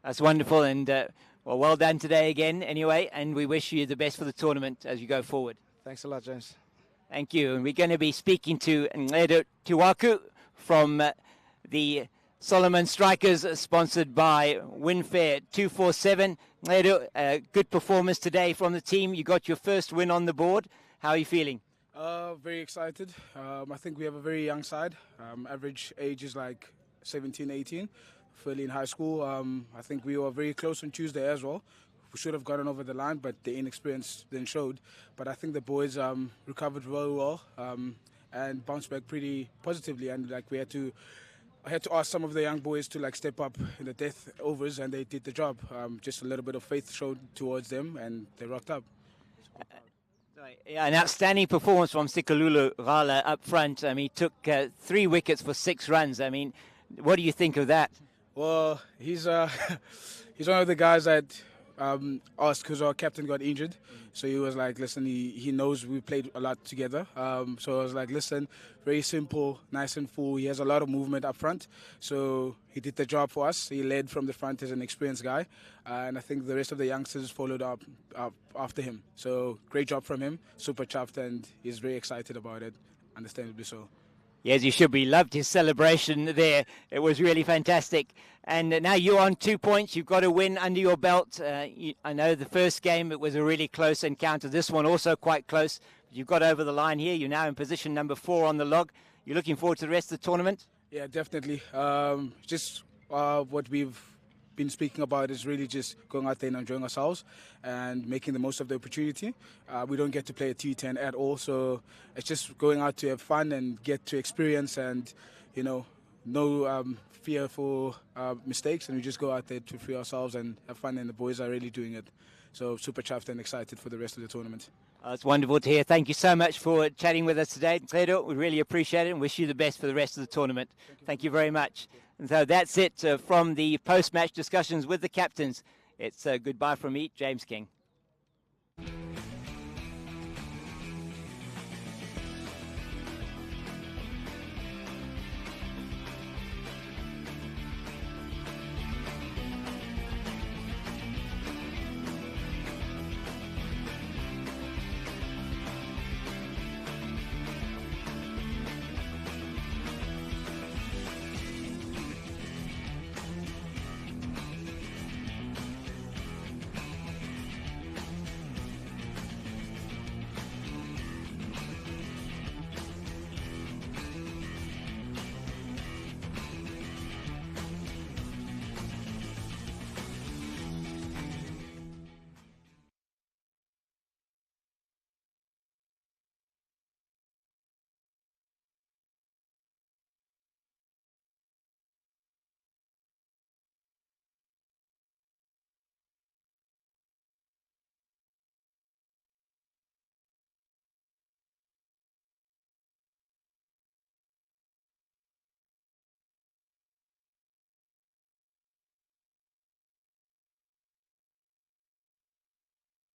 That's wonderful, and well done today again anyway, and we wish you the best for the tournament as you go forward. Thanks a lot, James. Thank you. And we're going to be speaking to Nqedo Tiwaku from the Soloman Strikers, sponsored by Winfair 247. Nqedo, good performance today from the team. You got your first win on the board. How are you feeling? Very excited. I think we have a very young side. Average age is like 17, 18, fairly in high school. I think we were very close on Tuesday as well. We should have gotten over the line, but the inexperience then showed. But I think the boys recovered very well and bounced back pretty positively. And like I had to ask some of the young boys to like step up in the death overs, and they did the job. Just a little bit of faith showed towards them, and they rocked up. Yeah, an outstanding performance from Sikalulu Rala up front. I mean, he took 3 wickets for 6 runs. I mean, what do you think of that? Well, he's one of the guys that asked because our captain got injured. So he was like, listen, he knows we played a lot together. So I was like, listen, very simple, nice and full. He has a lot of movement up front. So he did the job for us. He led from the front as an experienced guy. And I think the rest of the youngsters followed up after him. So great job from him. Super chuffed, and he's very excited about it, understandably so. Yes, you should be. Loved his celebration there. It was really fantastic. And now you're on 2 points. You've got a win under your belt. I know the first game, it was a really close encounter. This one also quite close. You've got over the line here. You're now in position number 4 on the log. You're looking forward to the rest of the tournament? Yeah, definitely. Just what we've been speaking about is really just going out there and enjoying ourselves and making the most of the opportunity. We don't get to play a T10 at all, so it's just going out to have fun and get to experience, and no fear for mistakes, and we just go out there to free ourselves and have fun, and the boys are really doing it. So super chuffed and excited for the rest of the tournament. It's wonderful to hear. Thank you so much for chatting with us today. Nqedo, we really appreciate it and wish you the best for the rest of the tournament. Thank you very much. And so that's it from the post-match discussions with the captains. It's goodbye from me, James King.